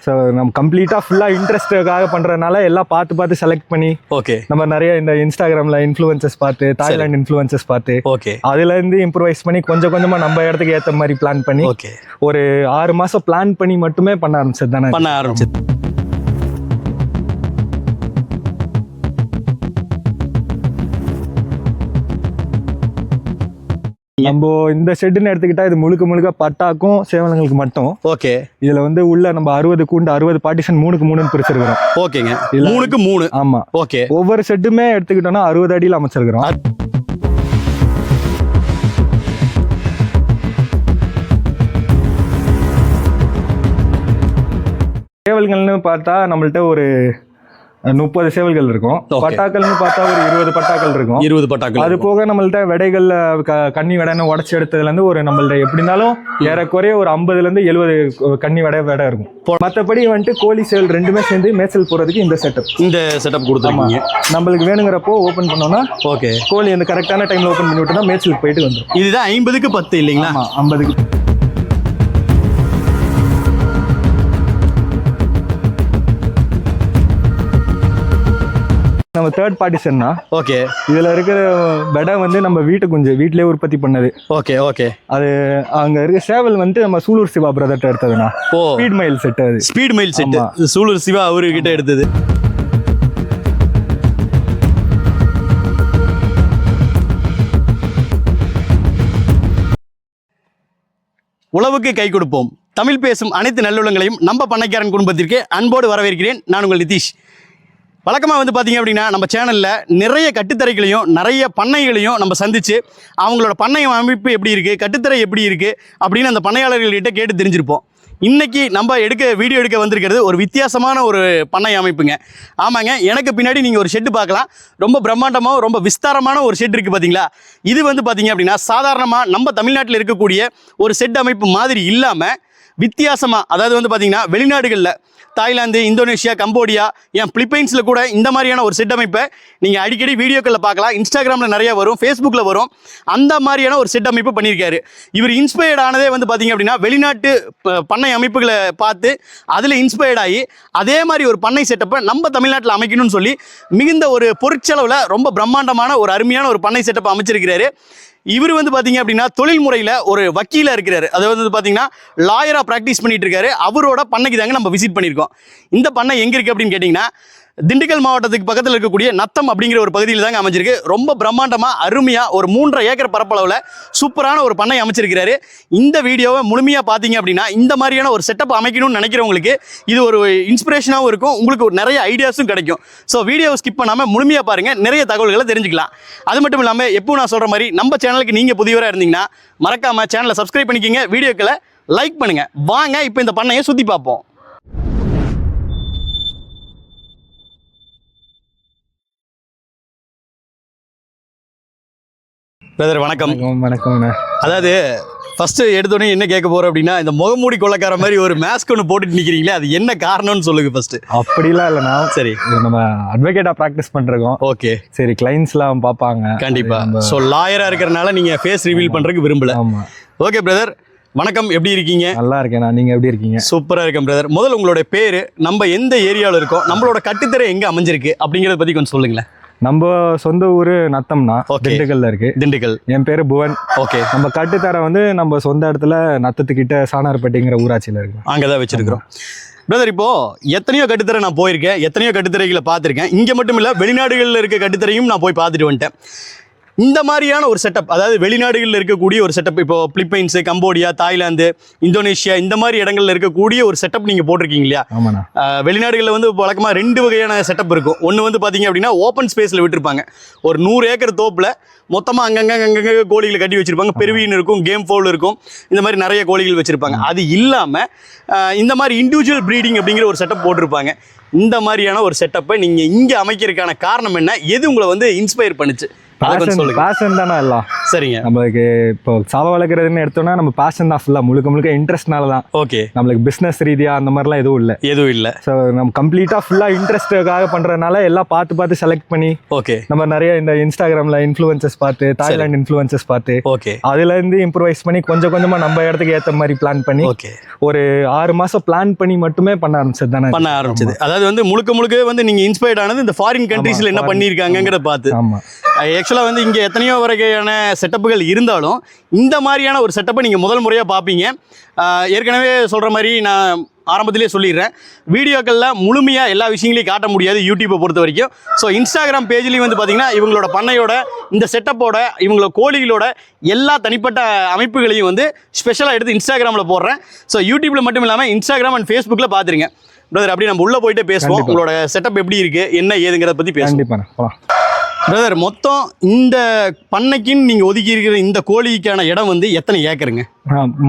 So நம்ம கம்ப்ளீட்டாக ஃபுல்லாக இன்ட்ரெஸ்ட்டுக்காக பண்ணுறதுனால எல்லாம் பார்த்து செலக்ட் பண்ணி ஓகே நம்ம நிறைய இந்த இன்ஸ்டாகிராமில் இன்ஃப்ளூயன்சஸ் பார்த்து தாய்லாந்து இன்ஃப்ளூயன்சஸ் பார்த்து ஓகே அதுலேருந்து இம்ப்ரூவைஸ் பண்ணி கொஞ்சம் கொஞ்சமாக நம்ம இடத்துக்கு ஏற்ற மாதிரி பிளான் பண்ணி ஓகே ஒரு 6 மாதம் பிளான் பண்ணி மட்டுமே பண்ண ஆரம்பிச்சது தானே பண்ண ஆரம்பிச்சது. நம்ம இந்த ஷெட்டுன்னு எடுத்துக்கிட்டா இது முழுக்க பட்டாக்கும் சேவலங்களுக்கு மட்டும். ஓகே இதுல வந்து உள்ள நம்ம 60 கூண்டு 60 பார்ட்டிஷன் 3க்கு 3 பிரிச்சிருக்கிறோம். ஓகேங்க 3க்கு 3. ஆமா ஓகே ஒவ்வொரு ஷெட்டுமே எடுத்துக்கிட்டோம்னா 60 அடியில் அமைச்சிருக்கிறோம். சேவல்கள்னு பார்த்தா நம்மள்ட்ட ஒரு 30 சேவல்கள் இருக்கும். பட்டாக்கள்னு பார்த்தா ஒரு 20 பட்டாக்கள் இருக்கும். 20 பட்டாக்கள். அது போக நம்மள்ட்ட விடைகள்ல கன்னி விடைன்னு உடச்சி எடுத்ததுல இருந்து ஒரு நம்மள்ட்ட எப்படி இருந்தாலும் ஏறக்குறைய ஒரு 50ல இருந்து 70 கன்னி விடை இருக்கும். மற்றபடி வந்துட்டு கோழி சேவல் ரெண்டுமே சேர்ந்து மேய்ச்சல் போறதுக்கு இந்த செட்டப் கொடுத்துருக்கீங்க. நம்மளுக்கு வேணுங்கிறப்போ ஓபன் பண்ணோம்னா ஓகே கோழி அந்த கரெக்டான டைம்ல ஓபன் பண்ணி விட்டோம்னா மேய்ச்சலுக்கு போயிட்டு வந்துடும். இதுதான் 50க்கு 10 இல்லைங்களா? 50க்கு. நம்ம தேர்ட் பார்ட்டிஷன்னா ஓகே இதுல இருக்கிற விடை வந்து நம்ம வீட்டிலே உற்பத்தி பண்ணது. ஓகே ஓகே அது அங்க இருக்க சேவல் வந்து நம்ம சூலூர் சிவா பிரதர்ட்ட எடுத்ததுனா ஸ்பீட் மயில் செட். அது ஸ்பீட் மயில் செட் சூலூர் சிவா அவர்கிட்ட எடுத்தது. உழவுக்கு கை கொடுப்போம். தமிழ் பேசும் அனைத்து நல்லுள்ளங்களையும் நம்ம பண்ணைக்காரன் குடும்பத்திற்கு அன்போடு வரவேற்கிறேன். நான் உங்கள் நிதிஷ். வழக்கமாக வந்து பார்த்திங்க அப்படின்னா நம்ம சேனலில் நிறைய கட்டுத்தரைகளையும் நிறைய பண்ணைகளையும் நம்ம சந்தித்து அவங்களோட பண்ணை அமைப்பு எப்படி இருக்குது, கட்டுத்தரை எப்படி இருக்குது அப்படின்னு அந்த பண்ணையாளர்கள்கிட்ட கேட்டு தெரிஞ்சிருப்போம். இன்றைக்கி நம்ம வீடியோ எடுக்க வந்திருக்கிறது ஒரு வித்தியாசமான ஒரு பண்ணை அமைப்புங்க. ஆமாங்க, எனக்கு பின்னாடி நீங்கள் ஒரு ஷெட்டு பார்க்கலாம். ரொம்ப பிரம்மாண்டமாக ரொம்ப விஸ்தாரமான ஒரு ஷெட் இருக்குது பார்த்தீங்களா. இது வந்து பார்த்திங்க அப்படின்னா சாதாரணமாக நம்ம தமிழ்நாட்டில் இருக்கக்கூடிய ஒரு ஷெட் அமைப்பு மாதிரி இல்லாமல் வித்தியாசமாக, அதாவது வந்து பார்த்திங்கன்னா வெளிநாடுகளில் தாய்லாந்து, இந்தோனேஷியா, கம்போடியா, ஏன் பிலிப்பைன்ஸில் கூட இந்த மாதிரியான ஒரு செட் அமைப்பை நீங்கள் அடிக்கடி வீடியோக்களில் பார்க்கலாம். இன்ஸ்டாகிராமில் நிறைய வரும், ஃபேஸ்புக்கில் வரும். அந்த மாதிரியான ஒரு செட் அமைப்பு பண்ணியிருக்காரு. இவர் இன்ஸ்பயர்ட் ஆனதே வந்து பார்த்திங்க அப்படின்னா வெளிநாட்டு பண்ணை அமைப்புகளை பார்த்து அதில் இன்ஸ்பயர்ட் ஆகி அதே மாதிரி ஒரு பண்ணை செட்டப்பை நம்ம தமிழ்நாட்டில் அமைக்கணும்னு சொல்லி மிகுந்த ஒரு பொருட்செலவில் ரொம்ப பிரம்மாண்டமான ஒரு அருமையான ஒரு பண்ணை செட்டப்பை அமைச்சிருக்கிறாரு. இவர் வந்து பார்த்தீங்க அப்படின்னா தொழில் முறையில் ஒரு வக்கீலாக இருக்கிறாரு. அதாவது வந்து பார்த்தீங்கன்னா லாயராக ப்ராக்டிஸ் பண்ணிட்டு இருக்காரு. அவரோட பண்ணைக்கு தாங்க நம்ம விசிட் பண்ணியிருக்கோம். இந்த பண்ணை எங்கே இருக்குது அப்படின்னு கேட்டிங்கன்னா திண்டுக்கல் மாவட்டத்துக்கு பக்கத்தில் இருக்கக்கூடிய நத்தம் அப்படிங்கிற ஒரு பகுதியில் தாங்க அமைஞ்சிருக்கு. ரொம்ப பிரம்மாண்டமாக அருமையாக ஒரு 3.5 ஏக்கர் பரப்பளவில் சூப்பரான ஒரு பண்ணை அமைச்சிருக்கிறாரு. இந்த வீடியோவை முழுமையாக பார்த்தீங்க அப்படின்னா இந்த மாதிரியான ஒரு செட்டப் அமைக்கணும்னு நினைக்கிறவங்களுக்கு இது ஒரு இன்ஸ்பிரேஷனாகவும் இருக்கும். உங்களுக்கு நிறைய ஐடியாஸும் கிடைக்கும். ஸோ வீடியோவை ஸ்கிப் பண்ணாமல் முழுமையாக பாருங்கள், நிறைய தகவல்களை தெரிஞ்சுக்கலாம். அது மட்டும் இல்லாமல் எப்போ நான் சொல்கிற மாதிரி நம்ம சேனலுக்கு நீங்கள் புதியவராக இருந்தீங்கன்னா மறக்காமல் சேனலை சப்ஸ்கிரைப் பண்ணிக்கிங்க, வீடியோக்களை லைக் பண்ணுங்கள். வாங்க இப்போ இந்த பண்ணையை சுற்றி பார்ப்போம். பிரதர் வணக்கம். வணக்கம். அதாவது ஃபர்ஸ்ட் எடுத்தோடனே என்ன கேட்க போறோம் அப்படின்னா, இந்த முகமூடி கொள்ளக்கார மாதிரி ஒரு மாஸ்க் ஒன்று போட்டுட்டு நிற்கிறீங்களே, அது என்ன காரணம்னு சொல்லுங்க ஃபர்ஸ்ட். அப்படிலாம் இல்லைண்ணா. சரி, நம்ம அட்வொகேட்டாக ப்ராக்டிஸ் பண்ணுறோம். ஓகே சரி, கிளைண்ட்ஸ்லாம் பார்ப்பாங்க கண்டிப்பாக. ஸோ லாயராக இருக்கிறனால நீங்கள் ஃபேஸ் ரிவீல் பண்ணுறதுக்கு விரும்பல. ஆமாம். ஓகே பிரதர், வணக்கம். எப்படி இருக்கீங்க? நல்லா இருக்கேண்ணா. நீங்கள் எப்படி இருக்கீங்க? சூப்பராக இருக்கேன் பிரதர். முதல்ல உங்களோட பேர், நம்ம எந்த ஏரியாவில் இருக்கோம், நம்மளோட கட்டுத்தரை எங்கே அமைஞ்சிருக்கு அப்படிங்கிறத பற்றி கொஞ்சம் சொல்லுங்களேன். நம்ம சொந்த ஊர் நத்தம்னா, திண்டுக்கல்ல இருக்கு. திண்டுக்கல். என் பேரு புவன். ஓகே. நம்ம கட்டுத்தரை வந்து நம்ம சொந்த இடத்துல நத்தத்துக்கிட்ட சாணார்பட்டிங்கிற ஊராட்சியில் இருக்கு. அங்கதான் வச்சிருக்கிறோம். பிரதர், இப்போ எத்தனையோ கட்டுத்தரை நான் போயிருக்கேன், எத்தனையோ கட்டுத்தரைகளை பார்த்துருக்கேன். இங்கே மட்டும் இல்லை, வெளிநாடுகளில் இருக்க கட்டுத்தரையும் நான் போய் பார்த்துட்டு வந்துட்டேன். இந்த மாதிரியான ஒரு செட்டப், அதாவது வெளிநாடுகளில் இருக்கக்கூடிய ஒரு செட்டப், இப்போ பிலிப்பைன்ஸு, கம்போடியா, தாய்லாந்து, இந்தோனேஷியா இந்த மாதிரி இடங்களில் இருக்கக்கூடிய ஒரு செட்டப் நீங்கள் போட்டிருக்கீங்க இல்லையா? ஆமாண்ணா. வெளிநாடுகளில் வந்து வழக்கமாக 2 வகையான செட்டப் இருக்கும். ஒன்று வந்து பார்த்தீங்க அப்படின்னா ஓப்பன் ஸ்பேஸில் விட்டுருப்பாங்க. ஒரு 100 ஏக்கர் தோப்பில் மொத்தமாக அங்கங்கே கோழிகளை கட்டி வச்சுருப்பாங்க. பெருவீன் இருக்கும், கேம் ஃபவுல் இருக்கும், இந்த மாதிரி நிறைய கோழிகள் வச்சுருப்பாங்க. அது இல்லாமல் இந்த மாதிரி இண்டிவிஜுவல் ப்ரீடிங் அப்படிங்கிற ஒரு செட்டப் போட்டிருப்பாங்க. இந்த மாதிரியான ஒரு செட்டப்பை நீங்கள் இங்கே அமைக்கிறதுக்கான காரணம் என்ன? எது உங்களை வந்து இன்ஸ்பயர் பண்ணுச்சு? அதை கொஞ்சம் சொல்லுங்க. பேஷன் தானே எல்லாம். சரிங்க. நம்மளுக்கு இப்போ சாவ வளர்க்குறதுன்னு எடுத்தோம்னா நம்ம பேஷன் தான் ஃபுல்லாக, முழுக்க இன்ட்ரெஸ்ட்னால தான். ஓகே. நம்மளுக்கு பிஸ்னஸ் ரீதியாக அந்த மாதிரிலாம் எதுவும் இல்லை. ஸோ நம்ம கம்ப்ளீட்டாக ஃபுல்லாக இன்ட்ரெஸ்ட்டுக்காக பண்ணுறதுனால எல்லாம் பார்த்து செலக்ட் பண்ணி ஓகே நம்ம நிறைய இந்த இன்ஸ்டாகிராமில் இன்ஃப்ளூயன்சஸ் பார்த்து, தாய்லாந்து இன்ஃப்ளூயன்சஸ் பார்த்து, ஓகே அதுலேருந்து இம்ப்ரூவைஸ் பண்ணி கொஞ்சம் கொஞ்சமாக நம்ம இடத்துக்கு ஏற்ற மாதிரி பிளான் பண்ணி ஓகே ஒரு 6 மாதம் பிளான் பண்ணி மட்டுமே பண்ண ஆரம்பிச்சது தானே. பண்ண ஆரம்பிச்சது. அதாவது வந்து முழுக்க வந்து நீங்கள் இன்ஸ்பயர்ட் ஆனது இந்த ஃபாரின் கண்ட்ரீஸில் என்ன பண்ணியிருக்காங்கிறத பார்த்து. ஆமாம். ஆக்சுவலாக வந்து இங்கே எத்தனையோ வகையான செட்டப்புகள் இருந்தாலும் இந்த மாதிரியான ஒரு செட்டப்பை நீங்கள் முதல் முறையாக பார்ப்பீங்க. ஏற்கனவே சொல்கிற மாதிரி நான் ஆரம்பத்திலே சொல்லிடுறேன், வீடியோக்களில் முழுமையாக எல்லா விஷயங்களையும் காட்ட முடியாது யூடியூப்பை பொறுத்த வரைக்கும். ஸோ இன்ஸ்டாகிராம் பேஜ்லேயும் வந்து பார்த்திங்கன்னா இவங்களோட பண்ணையோட இந்த செட்டப்போட இவங்களோட கோழிகளோட எல்லா தனிப்பட்ட அமைப்புகளையும் வந்து ஸ்பெஷலாக எடுத்து இன்ஸ்டாகிராமில் போடுறேன். ஸோ யூடியூப்பில் மட்டும் இல்லாமல் இன்ஸ்டாகிராம் அண்ட் ஃபேஸ்புக்கில் பார்த்துருங்க பிரதர். அப்படி நம்ம உள்ளே போயிட்டு பேசுவோம், உங்களோட செட்டப் எப்படி இருக்குது என்ன ஏதுங்கிறத பற்றி பேசுவோம். கண்டிப்பாக பிரதர். மொத்தம் இந்த பண்ணைக்குன்னு நீங்கள் ஒதுக்கி இருக்கிற இந்த கோழிக்கான இடம் வந்து எத்தனை ஏக்கருங்க?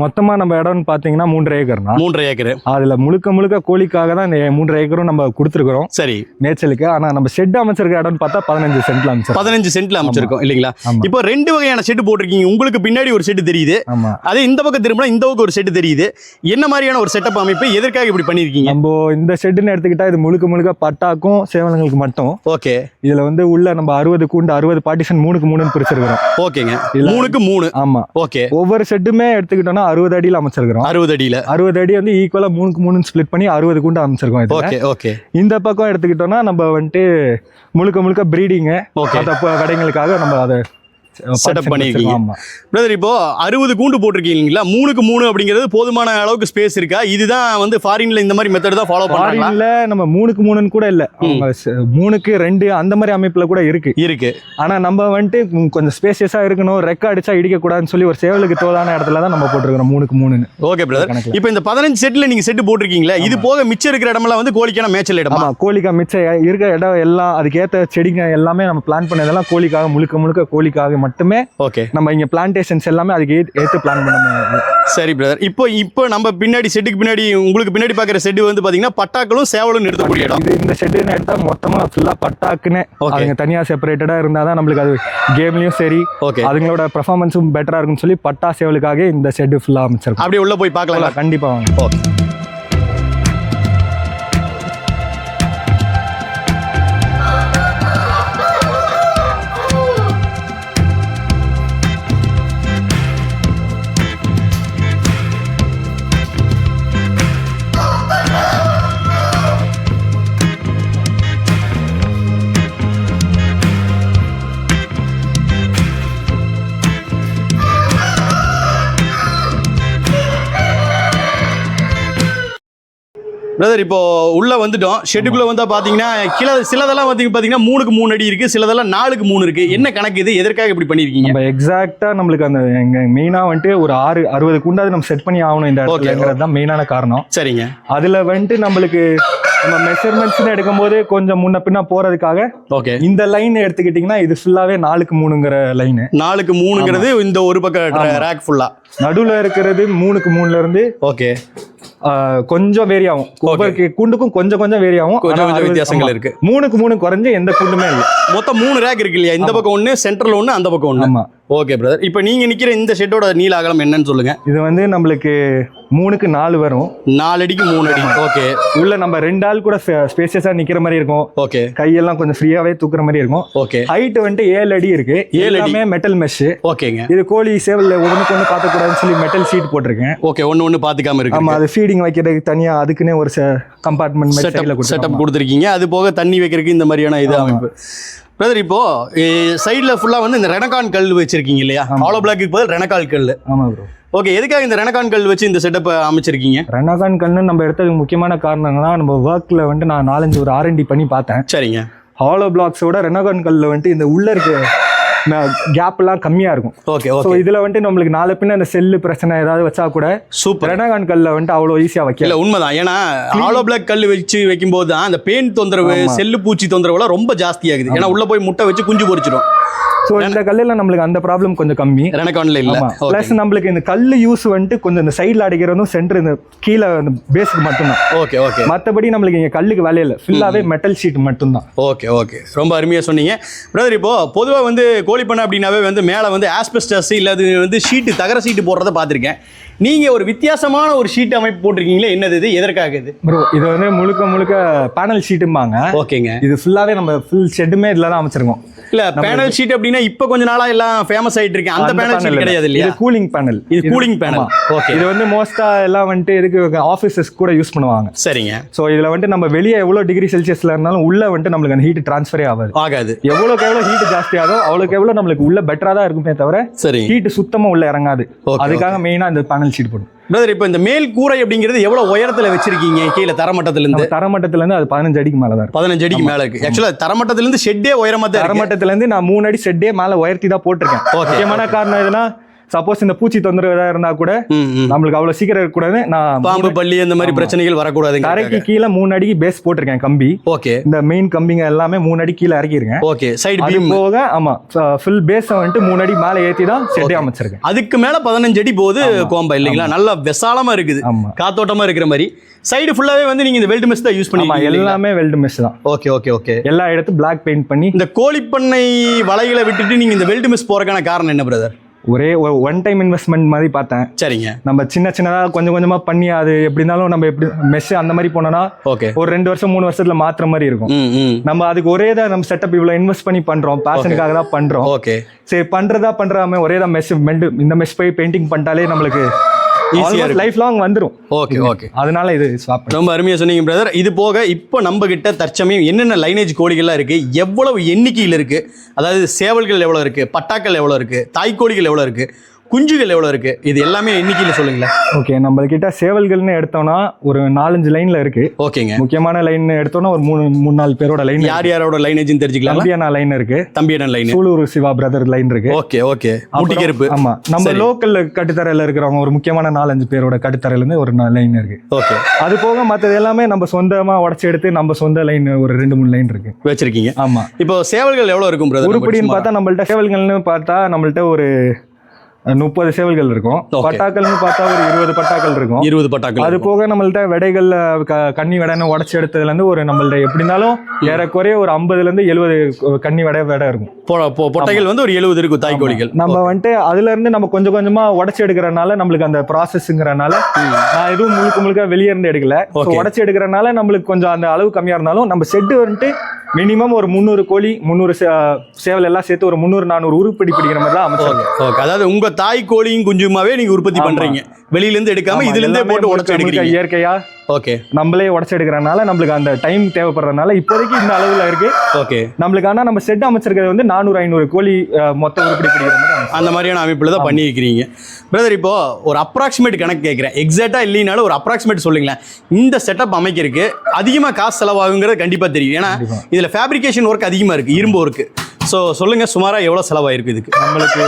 மொத்தமாக நம்ம இடம்னு பார்த்தீங்கன்னா 3 ஏக்கர்னா. 3 ஏக்கர். அதில் முழுக்க கோழிக்காக தான் இந்த 3 ஏக்கரும் நம்ம கொடுத்துருக்குறோம். சரி. மேய்ச்சலுக்கு. ஆனால் நம்ம ஷெட் அமைச்சிருக்க இடம்னு பார்த்தா 15 சென்ட்ல அமைச்சிருக்கோம். 15 சென்ட்ல அமைச்சிருக்கோம் இல்லைங்களா? இப்போ 2 வகையான ஷெட் போட்டிருக்கீங்க. உங்களுக்கு பின்னாடி ஒரு ஷெட் தெரியுது, அதே இந்த பக்கம் திரும்பினா இந்த பக்கம் ஒரு ஷெட் தெரியுது. என்ன மாதிரியான ஒரு செட்டப் அமைப்பு, எதற்காக இப்படி பண்ணியிருக்கீங்க? நம்ம இந்த ஷெட்டுன்னு எடுத்துக்கிட்டா இது முழுக்க பட்டாக்கும் சேவலங்களுக்கு மட்டும். ஓகே. இதில் வந்து உள்ள நம்ம 60 கூண்டு 60 பார்ட்டிஷன் 3க்கு 3 பிரிச்சிருக்கிறோம். ஓகேங்க. 3க்கு 3. ஆமா. ஓகே. ஒவ்வொரு ஷெட்டுமே எடுத்துக்கிட்டோம்னா 60 அடியில் அமைச்சிருக்கிறோம். 60 அடியில் 60 அடி வந்து ஈக்குவலா 3க்கு 3 ஸ்பிளிட் பண்ணி 60 கூண்டு அமைச்சிருக்கோம். ஓகே. ஓகே. இந்த பக்கம் எடுத்துக்கிட்டோம்னா நம்ம வந்துட்டு முழுக்க ப்ரீடிங்கு கடைங்களுக்காக நம்ம அதை செட்டப் பண்ணிருக்கீங்க பிரதர். இப்போ 60 கூண்டு போட்டிருக்கீங்களா? 3க்கு 3 அப்படிங்கிறது போதுமான அளவுக்கு ஸ்பேஸ் இருக்கா? இதுதான் வந்து ஃபாரின்ல இந்த மாதிரி மெத்தட் தான் ஃபாலோ பண்றாங்க. ஃபாரின்ல நம்ம 3க்கு 3ன்னு கூட இல்ல, 3க்கு 2 அந்த மாதிரி அமைப்புல கூட இருக்கு. ஆனா நம்ம வந்துட்டு கொஞ்சம் ஸ்பேசியஸா இருக்கணும், ரெக்க அடிச்சா இடிக்க கூடாதுன்னு சொல்லி ஒரு சேவலுக்கு தோதான இடத்துல தான் நம்ம போட்டுருக்கோம் 3க்கு 3ன்னு. Okay brother. இப்போ இந்த 15 செட்ல நீங்க செட் போட்டிருக்கீங்களா? இது போக மிச்சம் இருக்கிற இடமெல்லாம் வந்து கோழிக்கான மேய்ச்சல் இடமா? கோழிக்கா மிச்சம் இருக்கிற இடம் எல்லாம் அதுக்கேற்ற செடிங்க எல்லாமே நம்ம பிளான் பண்ணதெல்லாம் கோழிக்காக, முழுக்க கோழிக்காக மட்டுமே. ஓகே. நம்ம இங்க பிளான்டேஷன்ஸ் எல்லாமே அதுக்கு ஏத்து பிளான் பண்ண. சரி பிரதர். இப்போ நம்ம பின்னாடி செட்டுக்கு பின்னாடி உங்களுக்கு பின்னாடி பாக்குற செட் வந்து பாத்தீங்கன்னா பட்டாக்களும் சேவலும் நிறுத்தக்கூடிய இடம். இந்த செட்டுன்னு எடுத்தா மொத்தமா ஃபுல்லா பட்டாக்குன்னு அதுங்க தனியா செப்பரேட்டடா இருந்தாதான் நம்மளுக்கு அது கேம்லயும் சரி அதுங்களோட பெர்ஃபார்மன்ஸும் பெட்டரா இருக்குன்னு சொல்லி பட்டா சேவலுக்காக இந்த செட் ஃபுல்லா அமைச்சிருக்கோம். அப்படியே உள்ள போய் பார்க்கலாம். கண்டிப்பா வாங்க. ஓகே. பிரதர் இப்போ உள்ள வந்துட்டோம். ஷெட்டுக்குள்ள வந்தா பாத்தீங்கன்னா சிலதெல்லாம் வந்து பாத்தீங்கன்னா 3க்கு 3 அடி இருக்கு, சிலதெல்லாம் 4க்கு 3 இருக்கு. என்ன கணக்கு இது? எதற்காக இப்படி பண்ணிருக்கீங்க? நம்ம எக்ஸாக்ட்டா நம்மளுக்கு அந்த மெயினா வந்துட்டு ஒரு 60 கூண்டாவது நம்ம செட் பண்ணி ஆகணும் இந்த இடத்துலங்கிறது தான் மெயினான காரணம். சரிங்க. அதுல வந்துட்டு நம்மளுக்கு நம்ம மெஷர்மெண்ட்ஸ் எடுக்கும்போது கொஞ்சம் முன்ன பின்ன போறதுக்காக ஓகே இந்த லைன் எடுத்துக்கிட்டீங்கன்னா இது ஃபுல்லாவே 4க்கு 3ங்கிற லைன். 4க்கு 3ங்கிறது இந்த ஒரு பக்கம் ரேக் ஃபுல்லா. நடுவுல இருக்கிறது 3க்கு 3ல இருந்து ஓகே கொஞ்சம் வேரி ஆகும். ஒவ்வொரு கூண்டுக்கும் கொஞ்சம் வேரி ஆகும். கொஞ்சம் வித்தியாசங்கள் இருக்கு. 3க்கு 3 குறைஞ்சு எந்த கூண்டுமே இல்லை. மொத்தம் 3 ரேக் இருக்கு இல்லையா? இந்த பக்கம் ஒன்று, சென்ட்ரல் ஒன்று, அந்த பக்கம் ஒன்று. ஆமா. Okay brother. இப்போ நீங்க நிக்கிற இந்த ஷெட்டோட நீள அகலம் என்னன்னு சொல்லுங்க. இது வந்து நம்மளுக்கு 3க்கு 4 வரும். 4 அடிக்கு 3 அடி. ஓகே. உள்ள நம்ம 2 ஆள் கூட ஸ்பேசியஸா நிக்கிற மாதிரி இருக்கும். ஓகே. கையெல்லாம் கொஞ்சம் ஃப்ரீயாவே தூக்குற மாதிரி இருக்கும். ஓகே. ஹைட் வந்துட்டு 7 அடி இருக்கு. 7 அடி மெட்டல் மெஷ். ஓகேங்க. இது கோழி சேவல் ஒண்ணுக்கு ஒண்ணு பார்க்க கூடாதுன்னு சொல்லி மெட்டல் ஷீட் போட்டிருக்கேன். ஓகே. ஒண்ணு பாத்துக்காம இருக்கு. ஆமா. அது ஃபீடிங் வைக்கிறதுக்கு தனியா அதுக்குன்னே ஒரு கம்பார்ட்மெண்ட் செட்டப் கொடுத்துருக்கீங்க. அது போக தண்ணி வைக்கிறதுக்கு இந்த மாதிரியான இது அமைப்பு. பிரதர் இப்போ சைடில் ஃபுல்லாக வந்து இந்த ரெனகான் கல் வச்சிருக்கீங்க இல்லையா? ஹாலோ பிளாக்கு பதில் ரெனகான் கல். ஆமாம் ப்ரோ. ஓகே. எதுக்காக இந்த ரெனகான் கல் வச்சு இந்த செட்டப் அமைச்சிருக்கீங்க? ரெனகான் கல்னு நம்ம எடுத்ததுக்கு முக்கியமான காரணம்னா நம்ம ஒர்க்கில் வந்துட்டு நான் 4-5 ஒரு R&D பண்ணி பார்த்தேன். சரிங்க. ஹாலோ பிளாக்ஸோட ரெனகான் கல்ல வந்துட்டு இந்த உள்ள இருக்க கேப் எல்லாம் கம்மியா இருக்கும். ஓகே. ஸோ இதுல வந்துட்டு நம்மளுக்கு நாளை பின்ன அந்த செல்லு பிரச்சனை ஏதாவது வச்சா கூட சூப்பர் ரெனகான் கல்ல வந்துட்டு அவ்வளோ ஈஸியா வைக்கல. உண்மைதான். ஏன்னா ஹாலோ பிளாக் கல் வச்சு வைக்கும் போது தான் அந்த பெயின் தொந்தரவு, செல்லு பூச்சி தொந்தரவுலாம் ரொம்ப ஜாஸ்தி ஆகுது. ஏன்னா உள்ள போய் முட்டை வச்சு குஞ்சு பொரிச்சிடும். ஸோ இந்த கல்லில் நம்மளுக்கு அந்த ப்ராப்ளம் கொஞ்சம் கம்மி. ரெனகான்ல இல்ல. ப்ளஸ் நம்மளுக்கு இந்த கல் யூஸ் வந்துட்டு கொஞ்சம் இந்த சைடில் அடிக்கிறதும் சென்டர் இந்த கீழே பேஸுக்கு மட்டும்தான். Okay okay. மற்றபடி நம்மளுக்கு இங்கே கல்லுக்கு வேலையே இல்லை, ஃபுல்லாகவே மெட்டல் ஷீட் மட்டும்தான். ஓகே ஓகே, ரொம்ப அருமையாக சொன்னீங்க பிரதர். இப்போ பொதுவாக வந்து கோழி பண்ணை அப்படின்னாவே வந்து மேலே வந்து ஆஸ்பெஸ்டஸ் இல்லை அது வந்து ஷீட்டு தகர ஷீட்டு போடுறத பார்த்துருக்கேன். நீங்கள் ஒரு வித்தியாசமான ஒரு ஷீட் அமைப்பு போட்டிருக்கீங்களே, என்னது இது, எதற்காக இது? ப்ரோ இது வந்து முழுக்க பேனல் ஷீட்டும்பாங்க. ஓகேங்க. இது ஃபுல்லாகவே நம்ம ஃபுல் ஷெட்டுமே இதில் தான் அமைச்சிருக்கோம். இல்ல பேனல் ஷீட் அப்படின்னா இப்போ கொஞ்ச நாளா எல்லாம் ஃபேமஸ் ஆயிட்டு இருக்கு. அந்த பேனல் ஷீட் கிடையாது இல்லையா? இது கூலிங் பேனல். இது கூலிங் பேனல். ஓகே. இது வந்து மோஸ்டா எல்லாம் வந்துட்டு இதுக்கு ஆஃபீஸஸ் கூட யூஸ் பண்ணுவாங்க. சரிங்க. ஸோ இதுல வந்துட்டு நம்ம வெளியே எவ்வளோ டிகிரி செல்சியஸ்ல இருந்தாலும் உள்ள வந்துட்டு நம்மளுக்கு அந்த ஹீட் டிரான்ஸ்ஃபரே ஆகாது. எவ்வளோக்கு எவ்வளோ ஹீட் ஜாஸ்தி ஆகும் அவ்வளோக்கு எவ்வளோ நம்மளுக்கு உள்ள பெட்டரா தான் இருக்குமே தவிர சரி ஹீட் சுத்தமா உள்ள இறங்காது. அதுக்காக மெயினா இந்த பேனல் ஷீட் போடும். பிரதர், இப்போ இந்த மேல் கூரை அப்படிங்கிறது எவ்வளவு உயரத்துல வச்சிருக்கீங்க? கீழே தரமட்டத்துல இருந்து? தரமட்டத்துல இருந்து அது 15 அடிக்கு மேல தான். 15 அடிக்கு மேல இருக்கு. ஆக்சுவலா தரமட்டத்துல இருந்து ஷெட்டே உயரமா தான். தரமட்டத்துல இருந்து நான் 3 அடி ஷெட்டே மேல உயர்த்தி தான் போட்டிருக்கேன். முக்கியமான காரணம் எதுனா சப்போஸ் இந்த பூச்சி தொந்தரவு ஏதாவது இருந்தா கூட நம்மளுக்கு அவ்வளவு சீக்கிரம் இருக்கக்கூடாது. நான் பாம்பு பள்ளி அந்த மாதிரி பிரச்சனைகள் வரக்கூடாது. தரைக்கு கீழே 3 அடிக்கு பேஸ் போட்டிருக்கேன் கம்பி. ஓகே. இந்த மெயின் கம்பிங்க எல்லாமே 3 அடி கீழே இறக்கிருக்கேன். ஓகே. சைடு பீம் போக ஆமா ஃபுல் பேஸ் வந்துட்டு 3 அடி மேல ஏத்தி தான் ஷெட்டே அமைச்சிருக்கேன். அதுக்கு மேல 15 அடி போகுது கோம்பா இல்லைங்களா? நல்லா விசாலமா இருக்குது, காத்தோட்டமா இருக்கிற மாதிரி. சைடு ஃபுல்லாவே வந்து நீங்க இந்த வெல்ட் மெஷ் தான் யூஸ் பண்ணி? எல்லாமே வெல்ட் மெஷ் தான். Okay okay okay. எல்லா இடத்தும் பிளாக் பெயிண்ட் பண்ணி. இந்த கோழிப்பண்ணை வலைகளை விட்டுட்டு நீங்க இந்த வெல்ட் மெஷ் போறதுக்கான காரணம் என்ன பிரதர்? ஒரே ஒன் டைம் இன்வெஸ்ட்மெண்ட் மாதிரி பார்த்தேன். சரிங்க. நம்ம சின்னதாக கொஞ்சம் கொஞ்சமா பண்ணி அது எப்படி இருந்தாலும் நம்ம எப்படி மெஷ் அந்த மாதிரி போனோம்னா ஓகே ஒரு 2 வருஷம் 3 வருஷத்துல மாத்துற மாதிரி இருக்கும். நம்ம அதுக்கு ஒரே தான் நம்ம செட்டப் இவ்வளவு இன்வெஸ்ட் பண்ணி பண்றோம், பேஷனுக்காக தான் பண்றோம். ஓகே. சரி பண்றாம ஒரே தான் மெஷ் இந்த மெஷ் போய் பெயிண்டிங் பண்ணிட்டாலே நம்மளுக்கு லைஃப் லாங் வந்துரும். Okay okay. அதனால இது ஸ்வாப். ரொம்ப அருமையா சொன்னீங்க பிரதர். இது போக இப்போ நம்ம கிட்ட தற்சமயம் என்னென்ன லைனேஜ் கோழிகள்லாம் இருக்கு, எவ்வளவு எண்ணிக்கையில் இருக்கு, அதாவது சேவல்கள் எவ்வளவு இருக்கு, பட்டாக்கள் எவ்வளவு இருக்கு, தாய்க்கோழிகள் எவ்வளவு இருக்கு, குஞ்சுகள் எவ்வளவு இருக்கு, இது எல்லாமே எண்ணிக்கையில சொல்லுங்களேன். ஓகே. நம்ம கிட்ட சேவல்கள்னு எடுத்தோம்னா ஒரு 4-5 லைன்ல இருக்கு. ஓகேங்க. முக்கியமான லைன் எடுத்தோம்னா ஒரு 3-4 பேரோட லைன். யாரோட லைனேஜ் தெரிஞ்சுக்கலாம். தம்பியண்ணா லைன் இருக்கு, தம்பியண்ணா line, Sulur Siva brother line இருக்கு. Okay okay. முட்டிக்கருப்பு. ஆமா. நம்ம லோக்கல் கட்டுத்தரையில இருக்கிறவங்க ஒரு முக்கியமான 4-5 பேரோட கட்டுத்தரையில இருந்து ஒரு லைன் இருக்கு. ஓகே. அது போக மற்றது எல்லாமே நம்ம சொந்தமா உடச்சு எடுத்து நம்ம சொந்த லைன் ஒரு 2-3 லைன் இருக்கு வச்சிருக்கீங்க. ஆமா. இப்போ சேவல்கள் எவ்வளவு இருக்கும் பிரதர்? உருப்படின்னு பார்த்தா நம்மள்ட்ட சேவல்கள்னு பார்த்தா நம்மள்ட்ட ஒரு 30 சேவல்கள் இருக்கும். பட்டாக்கள்னு பார்த்தா ஒரு 20 பட்டாக்கள் இருக்கும். 20 பட்டாக்கள். அது போக நம்மள்ட்ட விடைகள்ல கன்னி விடைன்னு உடச்சு எடுத்ததுல இருந்து ஒரு நம்மள்ட்ட எப்படி இருந்தாலும் ஏறக்குறைய ஒரு 50ல இருந்து 70 கன்னி விடை இருக்கும். பொட்டைகள் வந்து ஒரு 70 இருக்கும் தாய்க்கோழிகள். நம்ம வந்துட்டு அதுல இருந்து நம்ம கொஞ்சம் கொஞ்சமா உடச்சு எடுக்கிறனால நம்மளுக்கு அந்த ப்ராசஸ்ங்கிறனால நான் எதுவும் முழுக்க வெளியே இருந்து எடுக்கல. உடச்சு எடுக்கிறனால நம்மளுக்கு கொஞ்சம் அந்த அளவு கம்மியா இருந்தாலும் நம்ம செட்டு வந்துட்டு மினிமம் ஒரு 300 கோழி 300 சேவல் எல்லாம் சேர்த்து ஒரு 300-400 உருப்படி பிடிக்கிற மாதிரி தான் அமைச்சிருக்கோம். அதாவது உங்க தாய் கோழியும் குஞ்சுமாவே நீங்க உற்பத்தி பண்றீங்க, வெளியில இருந்து எடுக்காம இதுல இருந்தே போட்டு உடைச்சு எடுக்கிறீங்க. இயற்கையா ஓகே நம்மளே உடைச்சு எடுக்கிறனால நம்மளுக்கு அந்த டைம் தேவைப்படுறதுனால இப்போதைக்கு இந்த அளவுல இருக்கு. ஓகே. நம்மளுக்கு ஆனா நம்ம செட் அமைச்சிருக்கிறது வந்து 400-500 கோழி மொத்த உருப்படி பிடிக்கிற மாதிரி அந்த மாதிரியான அமைப்புல தான் பண்ணி இருக்கிறீங்க பிரதர். இப்போ ஒரு அப்ராக்சிமேட் கணக்கு கேட்கிறேன், எக்ஸாக்டா இல்லைனாலும் ஒரு அப்ராக்சிமேட் சொல்லுங்களேன். இந்த செட்டப் அமைக்கிறதுக்கு அதிகமா காசு செலவாகுங்கிறது கண்டிப்பா தெரியும், ஏன்னா இதுல ஃபேப்ரிகேஷன் ஒர்க் அதிகமா இருக்கு, இரும்பு ஒர்க். ஸோ சொல்லுங்க சுமாரா எவ்வளவு செலவாயிருக்கு இதுக்கு? நம்மளுக்கு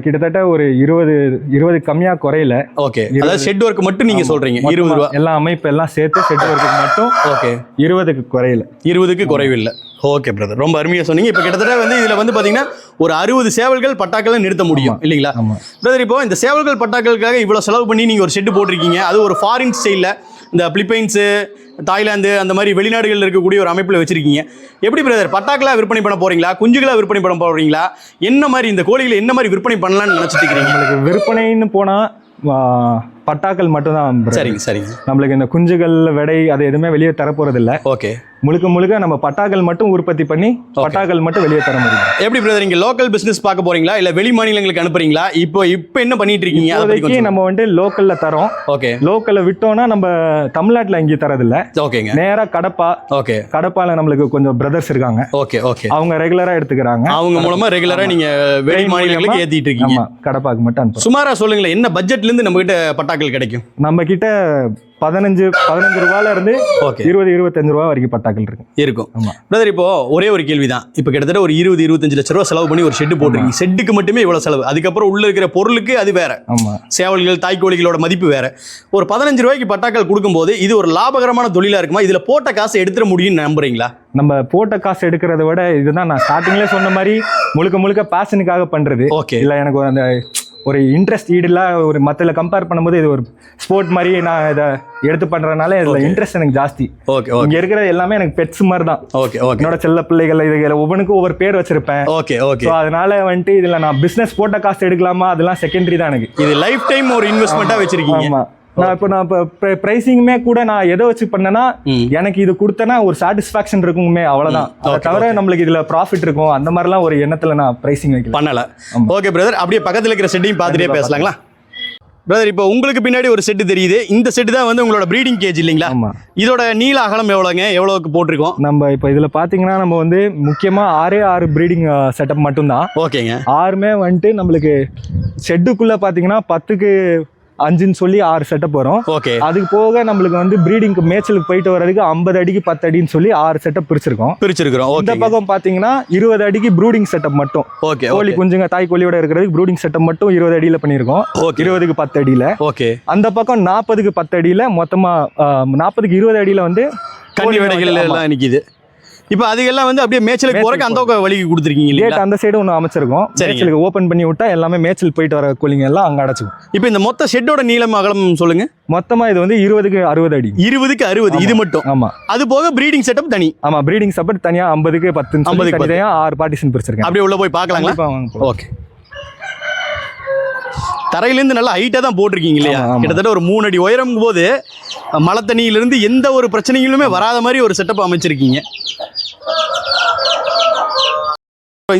கிட்டத்தட்ட ஒரு 20 கம்மியா குறையில. ஓகே. அதாவது ஷெட் ஒர்க் மட்டும் நீங்க சொல்றீங்க 20 ரூபா. எல்லா அமைப்பு எல்லாம் சேர்த்து ஷெட் ஒர்க்கு மட்டும் ஓகே 20க்கு குறையில. 20க்கு குறைவில்லை. ஓகே பிரதர், ரொம்ப அருமையா சொன்னீங்க. இப்போ கிட்டத்தட்ட வந்து இதுல வந்து பாத்தீங்கன்னா ஒரு 60 சேவல்கள் பட்டாக்களை நிறுத்த முடியும் இல்லைங்களா பிரதர்? இப்போ இந்த சேவல்கள் பட்டாக்களுக்காக இவ்வளவு செலவு பண்ணி நீங்க ஒரு ஷெட் போட்டிருக்கீங்க, அது ஒரு ஃபாரின் ஸ்டைல்ல இந்த பிலிப்பைன்ஸு, தாய்லாந்து அந்த மாதிரி வெளிநாடுகளில் இருக்கக்கூடிய ஒரு அமைப்பில் வச்சிருக்கீங்க. எப்படி பிரதர், பட்டாக்களா விற்பனை பண்ண போறீங்களா, குஞ்சுகளா விற்பனை பண்ண போறீங்களா, என்ன மாதிரி இந்த கோழிகளை என்ன மாதிரி விற்பனை பண்ணலாம்னு நினைச்சிட்டு இருக்கீங்க? உங்களுக்கு விற்பனைன்னு போனா பட்டாக்கள் மட்டும்தான். சரிங்க சரிங்க. நம்மளுக்கு இந்த குஞ்சுகள் விடை அது எதுவுமே வெளியே தரப்போறது இல்லை. ஓகே. முழுக்க நம்ம பட்டாக்கள் மட்டும் உற்பத்தி பண்ணி பட்டாக்கள் மட்டும் வெளியே தர முடியும். எப்படி பிரதர், இங்க லோக்கல் பிசினஸ் பார்க்க போறீங்களா இல்ல வெளி மாநிலங்களுக்கு அனுப்புறீங்களா? இப்போ என்ன பண்ணிட்டு இருக்கீங்க? இப்போதைக்கு நம்ம வந்து லோக்கல்ல தரோம். ஓகே. லோக்கல்ல விட்டோம்னா நம்ம தமிழ்நாட்டுல எங்கேயும் தரதில்ல. ஓகேங்க. நேரா கடப்பா. ஓகே. கடப்பால நம்மளுக்கு கொஞ்சம் பிரதர்ஸ் இருக்காங்க. Okay okay. அவங்க ரெகுலரா எடுத்துக்கிறாங்க. அவங்க மூலமா ரெகுலரா நீங்க வெளி மாநிலங்களுக்கு ஏத்திட்டு இருக்கீங்க. கடப்பாக்கு மட்டும் அனுப்புறோம். சுமாரா சொல்லுங்களேன், என்ன பட்ஜெட்ல இருந்து நம்ம கிட்ட பட்டாக்கள் கிடைக்கும்? நம்ம கிட்ட 15 ரூபாயில இருந்து 20-25 ரூபா வரைக்கும் பட்டாக்கள் இருக்கும். பிரதர், இப்போ ஒரே ஒரு கேள்விதான். இப்போ கிட்டத்தட்ட ஒரு 20-25 லட்சம் ரூபா செலவு பண்ணி ஒரு ஷெட் போட்டுருக்கீங்க. ஷெட்டுக்கு மட்டுமே இவ்வளவு செலவு, அதுக்கப்புறம் உள்ள இருக்கிற பொருளுக்கு அது வேற, சேவல்கள் தாய்க்கோழிகளோட மதிப்பு வேற. ஒரு 15 ரூபாய்க்கு பட்டாக்கள் கொடுக்கும்போது இது ஒரு லாபகரமான தொழிலா இருக்குமா? இதுல போட்ட காசை எடுத்துட முடியும்னு நம்புறீங்களா? நம்ம போட்ட காசு எடுக்கிறத விட இதுதான் நான் ஸ்டார்டிங்லேயே சொன்ன மாதிரி முழுக்க பேஷனுக்காக பண்றது. ஓகே. இல்லை எனக்கு அந்த ஒரு இன்ட்ரெஸ்ட் ஈடுல ஒரு மற்றல கம்பேர் பண்ணும்போது இது ஒரு ஸ்போர்ட் மாதிரி நான் இதை எடுத்து பண்றதுனால இதுல இன்ட்ரெஸ்ட் எனக்கு ஜாஸ்தி. ஓகே. இங்க இருக்கிற எல்லாமே எனக்கு பெட்ஸ் மாதிரி தான். Okay okay. என்னோட செல்ல பிள்ளைகள் இது ஒவ்வொன்றுக்கும் ஒவ்வொரு பேர் வச்சிருப்பேன். Okay okay. ஸோ அதனால வந்துட்டு இதுல நான் பிசினஸ் போட்ட காசு எடுக்கலாமா அதெல்லாம் செகண்டரி தான் எனக்கு. இது லைஃப் டைம் ஒரு இன்வெஸ்ட்மெண்ட்டா வச்சிருக்கீங்க. ஆமா. நான் இப்போ பிரைசிங்குமே கூட நான் எதை வச்சு பண்ணேன்னா எனக்கு இது கொடுத்தனா ஒரு சாட்டிஸ்ஃபேக்ஷன் இருக்குமே அவ்வளவுதான். அதை தவிர நம்மளுக்கு இதுல ப்ராஃபிட் இருக்கும் அந்த மாதிரிலாம் ஒரு எண்ணத்துல நான் பிரைசிங் வைக்கல பண்ணல. ஓகே பிரதர், அப்படியே பக்கத்துல இருக்கிற செட்டையும் பார்த்துட்டே பேசலாங்களா? பிரதர், இப்போ உங்களுக்கு பின்னாடி ஒரு செட்டு தெரியுது. இந்த செட்டு தான் வந்து உங்களோட ப்ரீடிங் கேஜ் இல்லைங்களா? ஆமா. இதோட நீள அகலம் எவ்வளோங்க, எவ்வளோக்கு போட்டிருக்கோம்? நம்ம இப்போ இதில் பார்த்தீங்கன்னா நம்ம வந்து முக்கியமாக 6 ப்ரீடிங் செட்டப் மட்டும்தான். ஓகேங்க. 6மே வந்துட்டு நம்மளுக்கு ஷெட்டுக்குள்ளே பார்த்தீங்கன்னா 10க்கு 5ன்னு சொல்லி 6 செட்டப் வரும். ஓகே. அதுக்கு போக நம்மளுக்கு வந்து ப்ரீடிங்க்கு மேய்ச்சலுக்கு போயிட்டு வர்றதுக்கு 50 அடிக்கு 10 அடின்னு சொல்லி 6 செட்டப் பிரிச்சிருக்கோம். இந்த பக்கம் பார்த்தீங்கன்னா 20 அடிக்கு ப்ரூடிங் செட்டப் மட்டும். ஓகே. கோழி குஞ்சுங்க தாய் கோழியோட இருக்கிறதுக்கு ப்ரூடிங் செட்டப் மட்டும் 20 அடியில் பண்ணியிருக்கோம். 20க்கு 10 அடியில். ஓகே. அந்த பக்கம் 40க்கு 10 அடியில் மொத்தமாக 40க்கு 20 அடியில் வந்து கன்னி விடைகள் எல்லாம் நிற்கிது. இப்போ அதுக்கெல்லாம் வந்து அப்படியே மேய்ச்சலுக்கு போறக்கு அந்த வழிக்கு கொடுத்துருக்கீங்க இல்லையா? அந்த சைடு ஒன்று அமைச்சிருக்கோம். மேய்ச்சலுக்கு ஓப்பன் பண்ணி விட்டா எல்லாமே மேய்ச்சல் போயிட்டு வர கோழிங்க எல்லாம் அங்கே அடைச்சிக்கும். இப்போ இந்த மொத்த ஷெட்டோட நீளம் அகலம் சொல்லுங்க. மொத்தமா இது வந்து 20க்கு 60 அடி. 20க்கு 60 இது மட்டும். ஆமா. அது போக ப்ரீடிங் செட்டப் தனி. ஆமா, ப்ரீடிங் செட்டப் தனியா 50க்கு 10 தனியா 6 பார்ட்டிஷன் பிரிச்சிருக்கேன். அப்படியே உள்ள போய் பார்க்கலாங்களா? ஓகே. தரையிலேருந்து நல்லா ஹைட்டாக தான் போட்டிருக்கீங்க இல்லையா? கிட்டத்தட்ட ஒரு 3 அடி உயரம் போது மழை தண்ணியிலிருந்து எந்த ஒரு பிரச்சனைகளுமே வராத மாதிரி ஒரு செட்டப் அமைச்சிருக்கீங்க.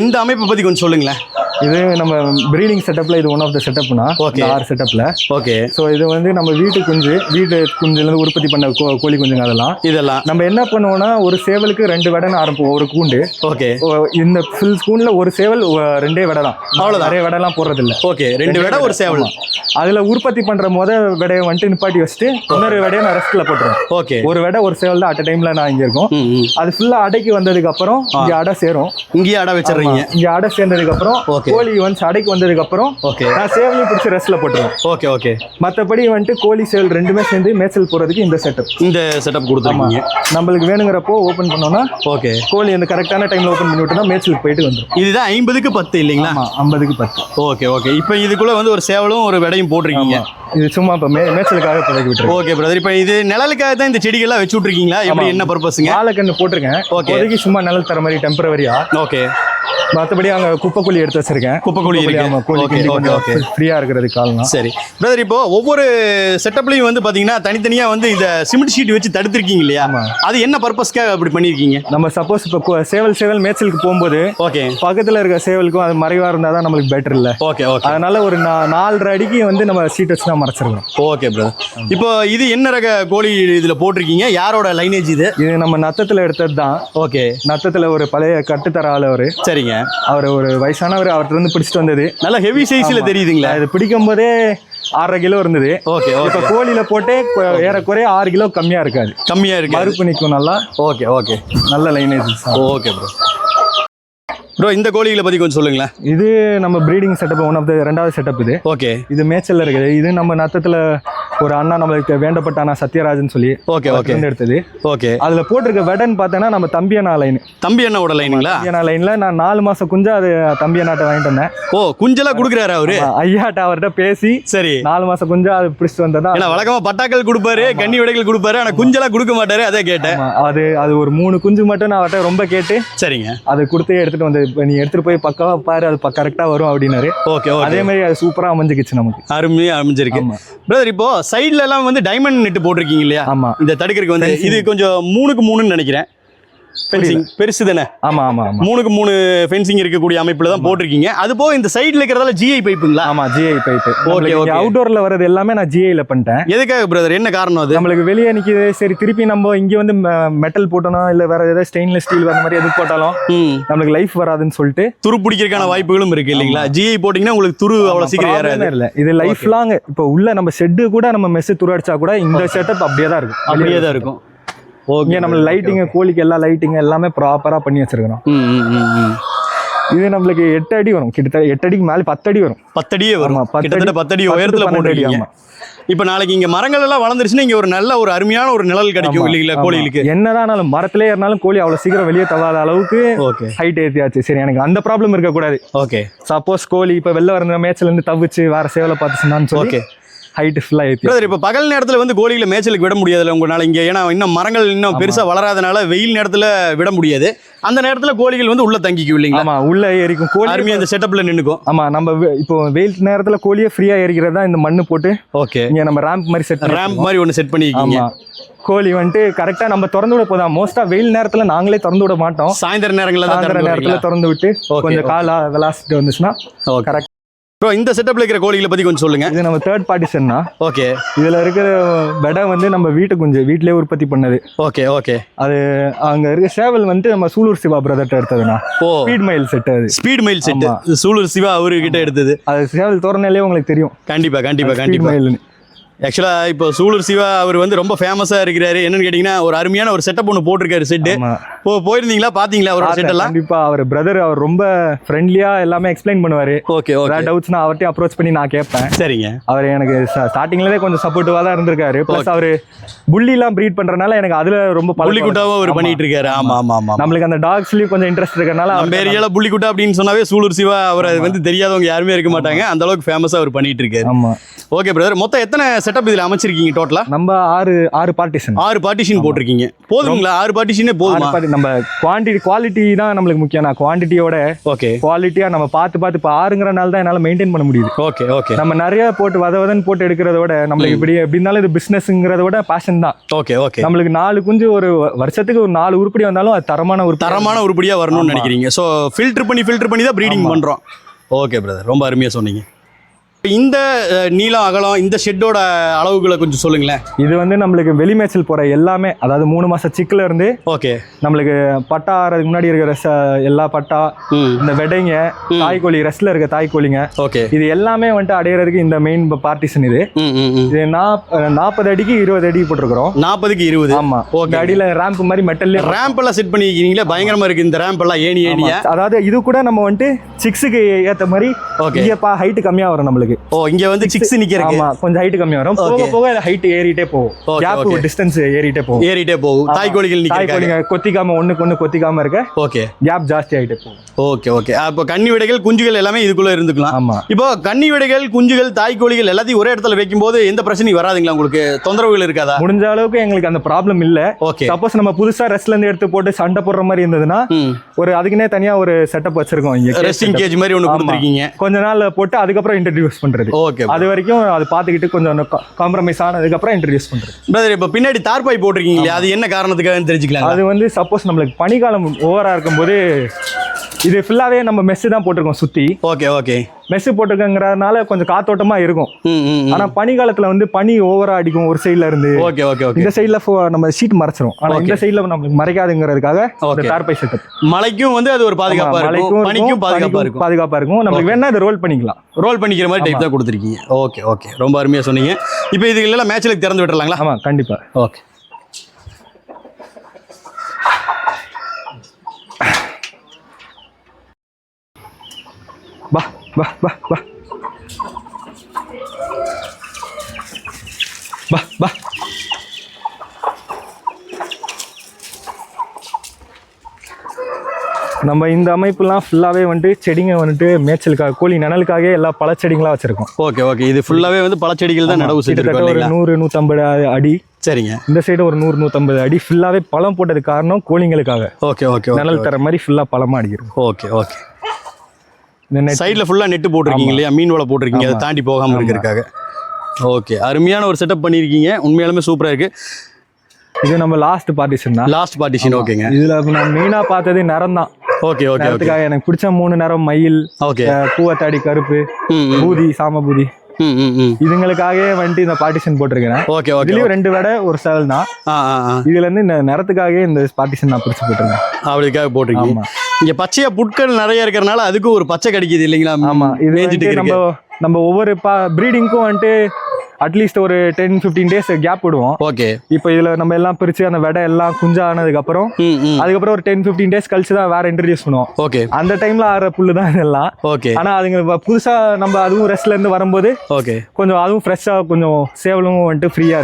இந்த அமைப்பை பற்றி கொஞ்சம் சொல்லுங்களேன். இது நம்ம ப்ரீடிங் செட்டப்ல இது ஒன் ஆஃப் த செட்டப்னா. ஓகே. 6 செட்டப்ல. ஓகே. ஸோ இது வந்து நம்ம வீட்டு குஞ்சுலேருந்து உற்பத்தி பண்ண கோழி குஞ்சுங்க இதெல்லாம் நம்ம என்ன பண்ணுவோம்னா ஒரு சேவலுக்கு 2 விடைன்னு ஆரம்பிப்போம். ஒரு கூண்டு. ஓகே. இந்த ஃபுல் கூண்டில் ஒரு சேவல் 2 விடை தான். அவ்வளோ நிறைய விடைலாம் போடுறது இல்லை. ஓகே. 2 விடை ஒரு சேவல். அதில் உற்பத்தி பண்ணுற விடையை வந்துட்டு நிப்பாட்டி வச்சுட்டு இன்னொரு விடையை நான் ரெஸ்ட்ல போட்டுருவேன். ஓகே. ஒரு விடை ஒரு சேவல் தான் அட் டைம்ல நான் இங்கே இருக்கும். அது ஃபுல்லாக அடைக்கு வந்ததுக்கு அப்புறம் இங்கே அடை சேரும். இங்கே அடை வச்சிடுறீங்க. இங்கே அடை சேர்ந்ததுக்கு அப்புறம் கோழி வந்து அடைக்கு வந்ததுக்கு அப்புறம் நான் சேவலையும் பிடிச்சி ரெஸ்ட்ல போட்டுருவேன். Okay okay. மற்றபடி வந்துட்டு கோழி சேவல் ரெண்டுமே சேர்ந்து மேய்ச்சல் போறதுக்கு இந்த செட்டப் கொடுத்துருக்கீங்க. நம்மளுக்கு வேணுங்கிறப்போ ஓப்பன் பண்ணோம்னா ஓகே கோழி அந்த கரெக்டான டைம்ல ஓப்பன் பண்ணி விட்டோம்னா மேய்ச்சலுக்கு போயிட்டு வந்துடும். இதுதான் 50க்கு 10 இல்லைங்களா? 50க்கு 10. Okay okay. இப்போ இதுக்குள்ள வந்து ஒரு சேவலும் ஒரு விடையும் போட்டிருக்கீங்க. இது சும்மா இப்போ மேய்ச்சலுக்காக பழகி விட்டுருக்கேன். Okay brother. இப்போ இது நிழலுக்காக தான் இந்த செடிகள்லாம் வச்சு விட்டுருக்கீங்களா? எப்படி என்ன பர்பஸ்ங்க? வாழைக்கன்று போட்டிருக்கேன். ஓகே. சும்மா நிழல் தர மாதிரி டெம்பரவரியா. ஓகே. மற்றபடி அங்கே குப்பைக்குழி எடுத்து வச்சிருக்கேன். குப்பைக்குழி ஃப்ரீயா இருக்கிறது காலம். சரி பிரதர், இப்போ ஒவ்வொரு செட்டப்லையும் வந்து பாத்தீங்கன்னா தனித்தனியா வந்து இந்த சிமெண்ட் ஷீட் வச்சு தடுத்திருக்கீங்க இல்லையா? அது என்ன பர்பஸ்க்காக அப்படி பண்ணிருக்கீங்க? நம்ம சப்போஸ் இப்போ சேவல் மேய்ச்சலுக்கு போகும்போது ஓகே பக்கத்துல இருக்க சேவலுக்கும் அது மறைவா இருந்தா தான் நம்மளுக்கு பெட்டர் இல்ல. Okay okay. அதனால ஒரு 4.5 அடிக்கு வந்து நம்ம ஷீட் வச்சு தான் மறைச்சிருக்கோம். Okay brother. இப்போ இது என்ன ரக கோழி இதுல போட்டிருக்கீங்க? யாரோட லைனேஜ் இது? இது நம்ம நத்தத்துல எடுத்தது தான். ஓகே. நத்தத்துல ஒரு பழைய கட்டுத்தர ஆள் அவரு. சரிங்க. அவர் ஒரு வயசானவர். அவர்கிட்ட இருந்து பிடிச்சிட்டு வந்தது. நல்ல ஹெவி சைஸ்ல தெரியுதுங்களா? இது பிடிக்கும் போதே 6.5 கிலோ இருந்தது. ஓகே. இப்போ கோழியில போட்டு ஏறக்குறைய 6 கிலோ கம்மியா இருக்காது. கம்மியா இருக்கு. மறுப்பு நிற்கும் நல்லா. Okay okay. நல்ல லைனேஜ். Okay bro. ப்ரோ, இந்த கோழிகளை பத்தி கொஞ்சம் சொல்லுங்களேன். இது நம்ம breeding setup one of the 2வது செட்டப் இது. ஓகே. இது மேய்ச்சல்ல இருக்குது. இது நம்ம நத்தத்துல ஒரு அண்ணா நம்மளுக்கு வேண்டப்பட்ட அண்ணா சத்யராஜன் சொல்லி ஓகே ஓகே எடுத்தது. ஓகே. அதுல போட்டிருக்க வெடன் பார்த்தேன்னா நம்ம தம்பி அண்ணா லைன். தம்பி அண்ணாவோட லைனுங்களா? தம்பி அண்ணா லைன்ல நான் 4 மாசம் குஞ்சா அது தம்பி அண்ணாட்ட வாங்கிட்டு வந்தேன். ஓ, குஞ்செல்லாம் கொடுக்குறாரு அவரு? ஐயாட்ட அவர்கிட்ட பேசி சரி 4 மாசம் குஞ்சா அது பிடிச்சிட்டு வந்ததா. ஏன்னா வழக்கமா பட்டாக்கள் கொடுப்பாரு, கன்னி விடைகள் கொடுப்பாரு, ஆனா குஞ்செல்லாம் கொடுக்க மாட்டாரு. அதே கேட்டேன். அது ஒரு 3 குஞ்சு மட்டும் நான் அவர்கிட்ட ரொம்ப கேட்டு சரிங்க அதை கொடுத்து எடுத்துட்டு வந்து நீ எடுத்துட்டு போய் பக்காவா பாரு அது கரெக்டா வரும் அப்படின்னாரு. ஓகே. அதே மாதிரி அது சூப்பரா அமைஞ்சிருச்சு நமக்கு. அருமையா அமைஞ்சிருக்கு. பிரதர், இப்போ சைடுல எல்லாம் வந்து டைமண்ட் நெட் போட்டிருக்கீங்க இல்லையா? ஆமா. இந்த தடுக்கிறதுக்கு வந்து இது கொஞ்சம் 3க்கு 3ன்னு நினைக்கிறேன். ஃபென்சிங் பெருசு தானே? ஆமா ஆமா. 3க்கு 3 ஃபென்சிங் இருக்கக்கூடிய அமைப்புல தான் போட்டிருக்கீங்க. அது போக இந்த சைடுல இருக்கிறதால ஜிஐ பைப்புங்களா? ஆமா, ஜிஐ பைப்பு. Okay okay. அவுட்டோர்ல வரது எல்லாமே நான் ஜிஐல பண்ணிட்டேன். எதுக்காக பிரதர்? என்ன காரணம் அது? நம்மளுக்கு வெளியே நிக்குது. சரி திருப்பி நம்ம இங்க வந்து மெட்டல் போட்டோம் இல்ல வேற ஏதாவது ஸ்டெயின்லெஸ் ஸ்டீல் அந்த மாதிரி எது போட்டாலும் நம்மளுக்கு லைஃப் வராதுன்னு சொல்லிட்டு துரு பிடிக்கிறதுக்கான வாய்ப்புகளும் இருக்கு இல்லைங்களா? ஜிஐ போட்டீங்கன்னா உங்களுக்கு துரு அவ்வளவு சீக்கிரம் ஏறாது. இல்ல இது லைஃப் லாங். இப்போ உள்ள நம்ம ஷெட் கூட நம்ம மெஸ் துரு அடிச்சா கூட இந்த செட்டப் அப்படியே தான் இருக்கும். அப்படியே தான் இருக்கும். ஓகே. நம்ம லைட்டிங் கோழிக்கு எல்லா லைட்டிங் எல்லாமே ப்ராப்பரா பண்ணி வச்சிருக்கோம். இது நம்மளுக்கு 8 அடி வரும், கிட்டத்தட்ட 8 அடிக்கு மேலே 10 அடி வரும். 10 அடியே வரும். ஆமா, 10 கிட்டத்தட்ட 10 அடி 10 உயரத்துல 12 அடி. போட்டுருக்கீங்க. ஆமா. இப்போ நாளைக்கு இங்க மரங்கள் எல்லாம் வளர்ந்துருச்சுன்னா இங்க ஒரு நல்ல ஒரு அருமையான ஒரு நிழல் கிடைக்கும் இல்லைங்களா கோழிகளுக்கு? என்னதான் மரத்திலே இருந்தாலும் கோழி அவ்வளவு சீக்கிரம் வெளியே தவாத அளவுக்கு ஓகே ஹைட் ஏற்றியாச்சு. சரி, எனக்கு அந்த ப்ராப்ளம் இருக்கக்கூடாது. ஓகே சப்போஸ் கோழி இப்ப வெளில வர மேட்ச்ல இருந்து தவிச்சு வேற சேவலை பார்த்துச்சுன்னு சொல்லி ஓகே ஹைட் ஃபுல்லா ஏற்றி. பிரதர், இப்போ பகல் நேரத்துல வந்து கோழிகளை மேய்ச்சலுக்கு விட முடியாதுல்ல உங்களால இங்க, ஏன்னா இன்னும் மரங்கள் இன்னும் பெருசா வளராதனால வெயில் நேரத்துல விட முடியாது. அந்த நேரத்துல கோழிகள் வந்து உள்ள தங்கிக்கும் இல்லைங்களா? ஆமா, உள்ள ஏறிக்கும் கோழி. அருமையா இந்த செட்டப்ல நின்னுக்கும். ஆமா, நம்ம இப்போ வெயில் நேரத்துல கோழியை ஃப்ரீயா ஏறிக்கிறது தான் இந்த மண்ணு போட்டு ஓகே இங்க நம்ம ரேம்ப் மாதிரி செட் ரேம்ப் மாதிரி ஒன்று செட் பண்ணிருக்கீங்க. ஆமா, கோழி வந்துட்டு கரெக்டா நம்ம திறந்து விட போதான். மோஸ்டா வெயில் நேரத்துல நாங்களே திறந்து விட மாட்டோம். சாயந்தர நேரங்கள்ல தான் சாயந்தர நேரத்துல திறந்து விட்டு கொஞ்சம் காலா விளாசிட்டு வந்துச்சுன்னா கரெக்ட். ப்ரோ, இந்த செட்டப்ல இருக்கிற கோழிகளை பத்தி கொஞ்சம் சொல்லுங்க. இது நம்ம தேர்ட் பார்ட்டிஷன்னா. ஓகே, இதுல இருக்கிற விடை வந்து நம்ம வீட்டிலே உற்பத்தி பண்ணது. Okay okay. அது அங்க இருக்க சேவல் வந்து நம்ம சூலூர் சிவா பிரதர்ட்ட எடுத்ததுண்ணா. ஸ்பீட் மயில் செட். அது ஸ்பீட் மயில் செட் சூலூர் சிவா அவர்கிட்ட எடுத்தது. அது சேவல் தோரணையிலே உங்களுக்கு தெரியும். கண்டிப்பா கண்டிப்பா கண்டிப்பா. ஆக்சுவலா இப்போ சூலூர் சிவா அவர் வந்து ரொம்ப ஃபேமஸா இருக்கிறாரு. என்னன்னு கேட்டீங்கன்னா ஒரு அருமையான ஒரு செட்டப் ஒன்று போட்டிருக்காரு செட்டு. போயிருந்தீங்களா, பாத்தீங்களா அவரோட செட் எல்லாம்? கண்டிப்பா. அவர் பிரதர் அவர் ரொம்ப ஃப்ரெண்ட்லியா எல்லாமே எக்ஸ்பிளைன் பண்ணுவாரு. Okay okay. டவுட்ஸ்னா அவர்கிட்ட அப்ரோச் பண்ணி நான் கேட்பேன். சரிங்க. அவர் எனக்கு ஸ்டார்டிங்லயே கொஞ்சம் சப்போர்ட்டிவா தான் இருந்திருக்காரு. பிளஸ் அவரு புள்ளி எல்லாம் ப்ரீட் பண்றதுனால எனக்கு அதுல ரொம்ப புள்ளி குட்டாவும் அவர் பண்ணிட்டு இருக்காரு. ஆமா ஆமா ஆமா. நம்மளுக்கு அந்த டாக்ஸ்லயும் கொஞ்சம் இன்ட்ரெஸ்ட் இருக்கறனால நம்ம ஏரியால புள்ளி குட்டா அப்படின்னு சொன்னாவே சூலூர் சிவா அவர் வந்து தெரியாதவங்க யாருமே இருக்க மாட்டாங்க. அந்த அளவுக்கு ஃபேமஸா அவர் பண்ணிட்டு இருக்காரு. ஆமா. ஓகே பிரதர், மொத்தம் எத்தனை செட்டப் இதுல அமைச்சிருக்கீங்க டோட்டலா? நம்ம ஆறு பார்ட்டிஷன். 6 பார்ட்டிஷன் போட்டிருக்கீங்க. போதுங்களா? 6 பார்ட்டிஷனே போதுமா? நம்ம குவாலிட்டி தான் நம்மளுக்கு முக்கியம். நான் குவான்டிட்டியோட ஓகே குவாலிட்டியா நம்ம பார்த்து இப்போ 6ங்கறனால தான் என்னால மெயின்டைன் பண்ண முடியுது. Okay okay. நம்ம நிறைய போட்டு வதவதன்னு போட்டு எடுக்கிறத விட நம்மளுக்கு இப்படி எப்படினாலும் இது பிசினஸ்ங்கிறத விட பேஷன் தான். Okay okay. நம்மளுக்கு 4 குஞ்சு ஒரு வருஷத்துக்கு ஒரு 4 உருப்படி வந்தாலும் அது தரமான உருப்படியா வரணும்னு நினைக்கிறீங்க. ஸோ ஃபில்டர் பண்ணி தான் ப்ரீடிங் பண்றோம். ஓகே பிரதர், ரொம்ப அருமையா சொன்னீங்க. இந்த நீளம் அகலம் இந்த ஷெட்டோட அளவுகளை கொஞ்சம் சொல்லுங்களேன். இது வந்து நம்மளுக்கு வெளி மேய்ச்சல் போற எல்லாமே, அதாவது 3 மாசம் சிக்குல இருந்து ஓகே நம்மளுக்கு பட்டா ஆறதுக்கு முன்னாடி இருக்கிற எல்லா பட்டா, இந்த வெடைங்க, தாய்கோழி, ரெஸ்ட்ல இருக்க தாய்கோழிங்க, ஓகே இது எல்லாமே வந்துட்டு அடையிறதுக்கு இந்த மெயின் பார்ட்டிஷன். இது 40 அடிக்கு 20 அடி போட்டிருக்கிறோம். 40க்கு 20. ஆமா. ஓகே. அடியில ரேம்ப் மாதிரி மெட்டல்ல ரேம்ப் எல்லாம் செட் பண்ணிருக்கீங்களா? பயங்கரமா இருக்கு இந்த ரேம்ப் எல்லாம். ஏணியா? அதாவது இது கூட நம்ம வந்துட்டு 6க்கு ஏத்த மாதிரி இங்கப்பா ஹைட் கம்மியா வரும் நம்மளுக்கு. ஓ, இங்க வந்து 6 நிக்கிறதுக்கு. ஆமா, கொஞ்சம் ஹைட் கம்மியா வரும். போக போக ஹைட் ஏறிட்டே போகும். கேப் டிஸ்டன்ஸ் ஏறிட்டே போகும். தாய்கோழிகள் தாய்கோழிங்க கொத்திக்காம ஒண்ணுக்கு ஒண்ணு கொத்திக்காம இருக்க. ஓகே. கேப் ஜாஸ்தி ஆயிட்டே போகும். Okay okay. அப்போ கன்னி விடைகள் குஞ்சுகள் எல்லாமே இதுக்குள்ள இருந்துக்கலாம். ஆமா. இப்போ கன்னி விடைகள் குஞ்சுகள் தாய்கோழிகள் எல்லாத்தையும் ஒரே இடத்துல வைக்கும்போது எந்த பிரச்சனையும் வராதுங்களா? உங்களுக்கு தொந்தரவுகள் இருக்காதா? முடிஞ்ச அளவுக்கு எங்களுக்கு அந்த ப்ராப்ளம் இல்ல. ஓகே. சப்போஸ் நம்ம புதுசா ரெஸ்ட்ல இருந்து எடுத்து போட்டு சண்டை போடுற மாதிரி இருந்ததுன்னா ஒரு அதுக்குனே தனியா ஒரு செட்டப் வச்சிருக்கோம். இங்க ரெஸ்டிங் கேஜ் மாதிரி ஒன்னு கொடுத்திருக்கீங்க. கொஞ்ச நாள் போட்டு அதுக்கப்புறம் இன்ட்ரோடியூஸ் பண்றது. ஓகே. அது வரைக்கும் அது பாத்துக்கிட்டு கொஞ்சம் காம்ப்ரமைஸ் ஆனதுக்கு அப்புறம் இன்ட்ரோடியூஸ் பண்றது. பிரதர், இப்போ பின்னாடி தார்பாய் போட்டிருக்கீங்களா? அது என்ன காரணத்துக்காக தெரிஞ்சுக்கலாம்? அது வந்து சப்போஸ் நம்மளுக்கு பனிக்காலம் ஓவரா இருக்கும்போது இது ஃபுல்லாவே நம்ம மெஸ் தான் போட்டிருக்கோம் சுத்தி. Okay okay. மெஸ் போட்டிருக்கங்கிறதுனால கொஞ்சம் காத்தோட்டமா இருக்கும். ஆனா பனி காலத்துல வந்து பனி ஓவரா அடிக்கும் ஒரு சைட்ல இருந்து. Okay okay okay. இந்த சைட்ல நம்ம ஷீட் மறைச்சிரும். ஆனா இந்த சைட்ல நம்மளுக்கு மறைக்காதுங்கிறதுக்காக இந்த தார்பாய் செட்டப். மலைக்கும் வந்து அது ஒரு பாதுகாப்பா இருக்கும், பனிக்கும் பாதுகாப்பா இருக்கும். நம்மளுக்கு வேணா இதை ரோல் பண்ணிக்கலாம். ரோல் பண்ணிக்கிற மாதிரி டைப் தான் கொடுத்துருக்கீங்க. ஓகே ஓகே, ரொம்ப அருமையா சொன்னீங்க. இப்போ இதுல எல்லாம் மேட்ச்ல திறந்து விட்டுறலாங்களா? ஆமா, கண்டிப்பா. ஓகே. பா பா பா பா பா பா. நம்ம இந்த அமைப்புலாம் ஃபுல்லாவே வந்துட்டு செடிங்க வந்துட்டு மேய்ச்சலுக்காக, கோழி நனலுக்காக எல்லா பழச்செடிங்களா வச்சிருக்கோம். Okay okay. இது ஃபுல்லாவே வந்து பழச்செடிகள் தான் நடவு செஞ்சிருக்கோம். ஒரு 100-150 அடி. சரிங்க. இந்த சைடு ஒரு 100-150 அடி ஃபுல்லாவே பழம் போட்டது காரணம் கோழிங்களுக்காக. Okay okay. நனல் தர மாதிரி ஃபுல்லா பழமா அடிக்கிறோம். Okay okay. சைடில் ஃபுல்லாக நெட்டு போட்டிருக்கீங்க இல்லையா? மீன் வலை போட்டிருக்கீங்க, அதை தாண்டி போகாமல் இருக்கிறதுக்காக. ஓகே, அருமையான ஒரு செட்டப் பண்ணியிருக்கீங்க. உண்மையாலுமே சூப்பராக இருக்கு. இது நம்ம லாஸ்ட் பார்ட்டிஷன் தான். Last partition. ஓகேங்க. இதுல நான் மெயினா பார்த்தது நிறம் தான். Okay okay. அதுக்காக எனக்கு பிடிச்ச 3 நிறம் மயில், ஓகே, பூவத்தாடி கருப்பு, பூதி, சாம பூதி, இதுங்களுக்காகவே வந்துட்டு இந்த பார்ட்டிஷன் போட்டிருக்கேன். Okay okay. இதுலயும் 2 வடை ஒரு சேவல் தான். இதுல இருந்து இந்த நிறத்துக்காகவே இந்த பார்ட்டிஷன் நான் பிடிச்சு போட்டிருக்கேன். அவளுக்காக போட்டிருக்கீங்க. இங்க பச்சையா புட்கள் நிறைய இருக்கிறனால அதுக்கும் ஒரு பச்சை கிடைக்குது இல்லைங்களா? ஆமா. இது நம்ம ஒவ்வொரு ப்ரீடிங்க்கும் வந்துட்டு அட்லீஸ்ட் ஒரு 10-15 டேஸ் கேப் விடுவோம். ஓகே. இப்போ இதுல நம்ம எல்லாம் பிரிச்சு அந்த விடை எல்லாம் குஞ்சா ஆனதுக்கு அப்புறம் அதுக்கப்புறம் ஒரு 10-15 டேஸ் கழிச்சு தான் வேற இன்ட்ரடியூஸ் பண்ணுவோம். ஓகே. அந்த டைம்ல ஆடுற புல்லு தான் இதெல்லாம். ஓகே. ஆனா அதுங்க புதுசா நம்ம அதுவும் ரெஸ்ட்ல இருந்து வரும்போது ஓகே கொஞ்சம் அதுவும் ஃப்ரெஷ்ஷா கொஞ்சம் சேவலும் வந்துட்டு ஃப்ரீயா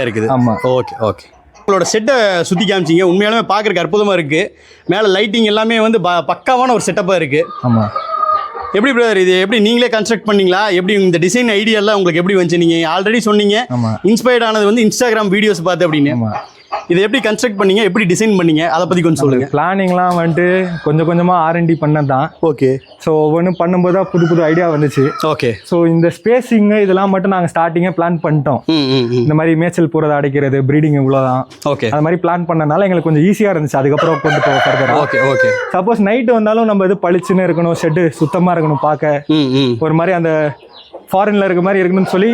இருக்குது. ஆமா. Okay okay. உங்களோட செட்டை சுற்றி காமிச்சிங்க, உண்மையாலுமே பார்க்குறக்கு அற்புதமாக இருக்குது. மேலே லைட்டிங் எல்லாமே வந்து பக்காவான ஒரு செட்டப்பாக இருக்குது. ஆமாம். எப்படி பிரதர் இது எப்படி நீங்களே கன்ஸ்ட்ரக்ட் பண்ணீங்களா? எப்படி இந்த டிசைன் ஐடியாலாம் உங்களுக்கு எப்படி வந்துச்சு? நீங்கள் ஆல்ரெடி சொன்னீங்க இன்ஸ்பயர்ட் ஆனது வந்து இன்ஸ்டாகிராம் வீடியோஸ் பார்த்து அப்படின்னு. இதை எப்படி கன்ஸ்ட்ரக்ட் பண்ணீங்க, எப்படி டிசைன் பண்ணீங்க, அதை பற்றி கொஞ்சம் சொல்லுங்கள். பிளானிங்லாம் வந்துட்டு கொஞ்சம் கொஞ்சமாக R&D பண்ணது தான். ஓகே. ஸோ ஒவ்வொன்றும் பண்ணும்போது தான் புது புது ஐடியா வந்துச்சு. ஓகே. ஸோ இந்த ஸ்பேஸிங்கு இதெல்லாம் மட்டும் நாங்கள் ஸ்டார்டிங்கே பிளான் பண்ணிட்டோம். இந்த மாதிரி மேய்ச்சல் போகிறத அடைக்கிறது, ப்ரீடிங் இவ்வளோதான். ஓகே. அது மாதிரி பிளான் பண்ணனால எங்களுக்கு கொஞ்சம் ஈஸியாக இருந்துச்சு. அதுக்கப்புறம் கொண்டு போக ஃபர்தரா. Okay okay. சப்போஸ் நைட்டு வந்தாலும் நம்ம இது பளிச்சுன்னு இருக்கணும், ஷெட்டு சுத்தமாக இருக்கணும், பார்க்க ஒரு மாதிரி அந்த ஃபாரின்ல இருக்க மாதிரி இருக்கணும்னு சொல்லி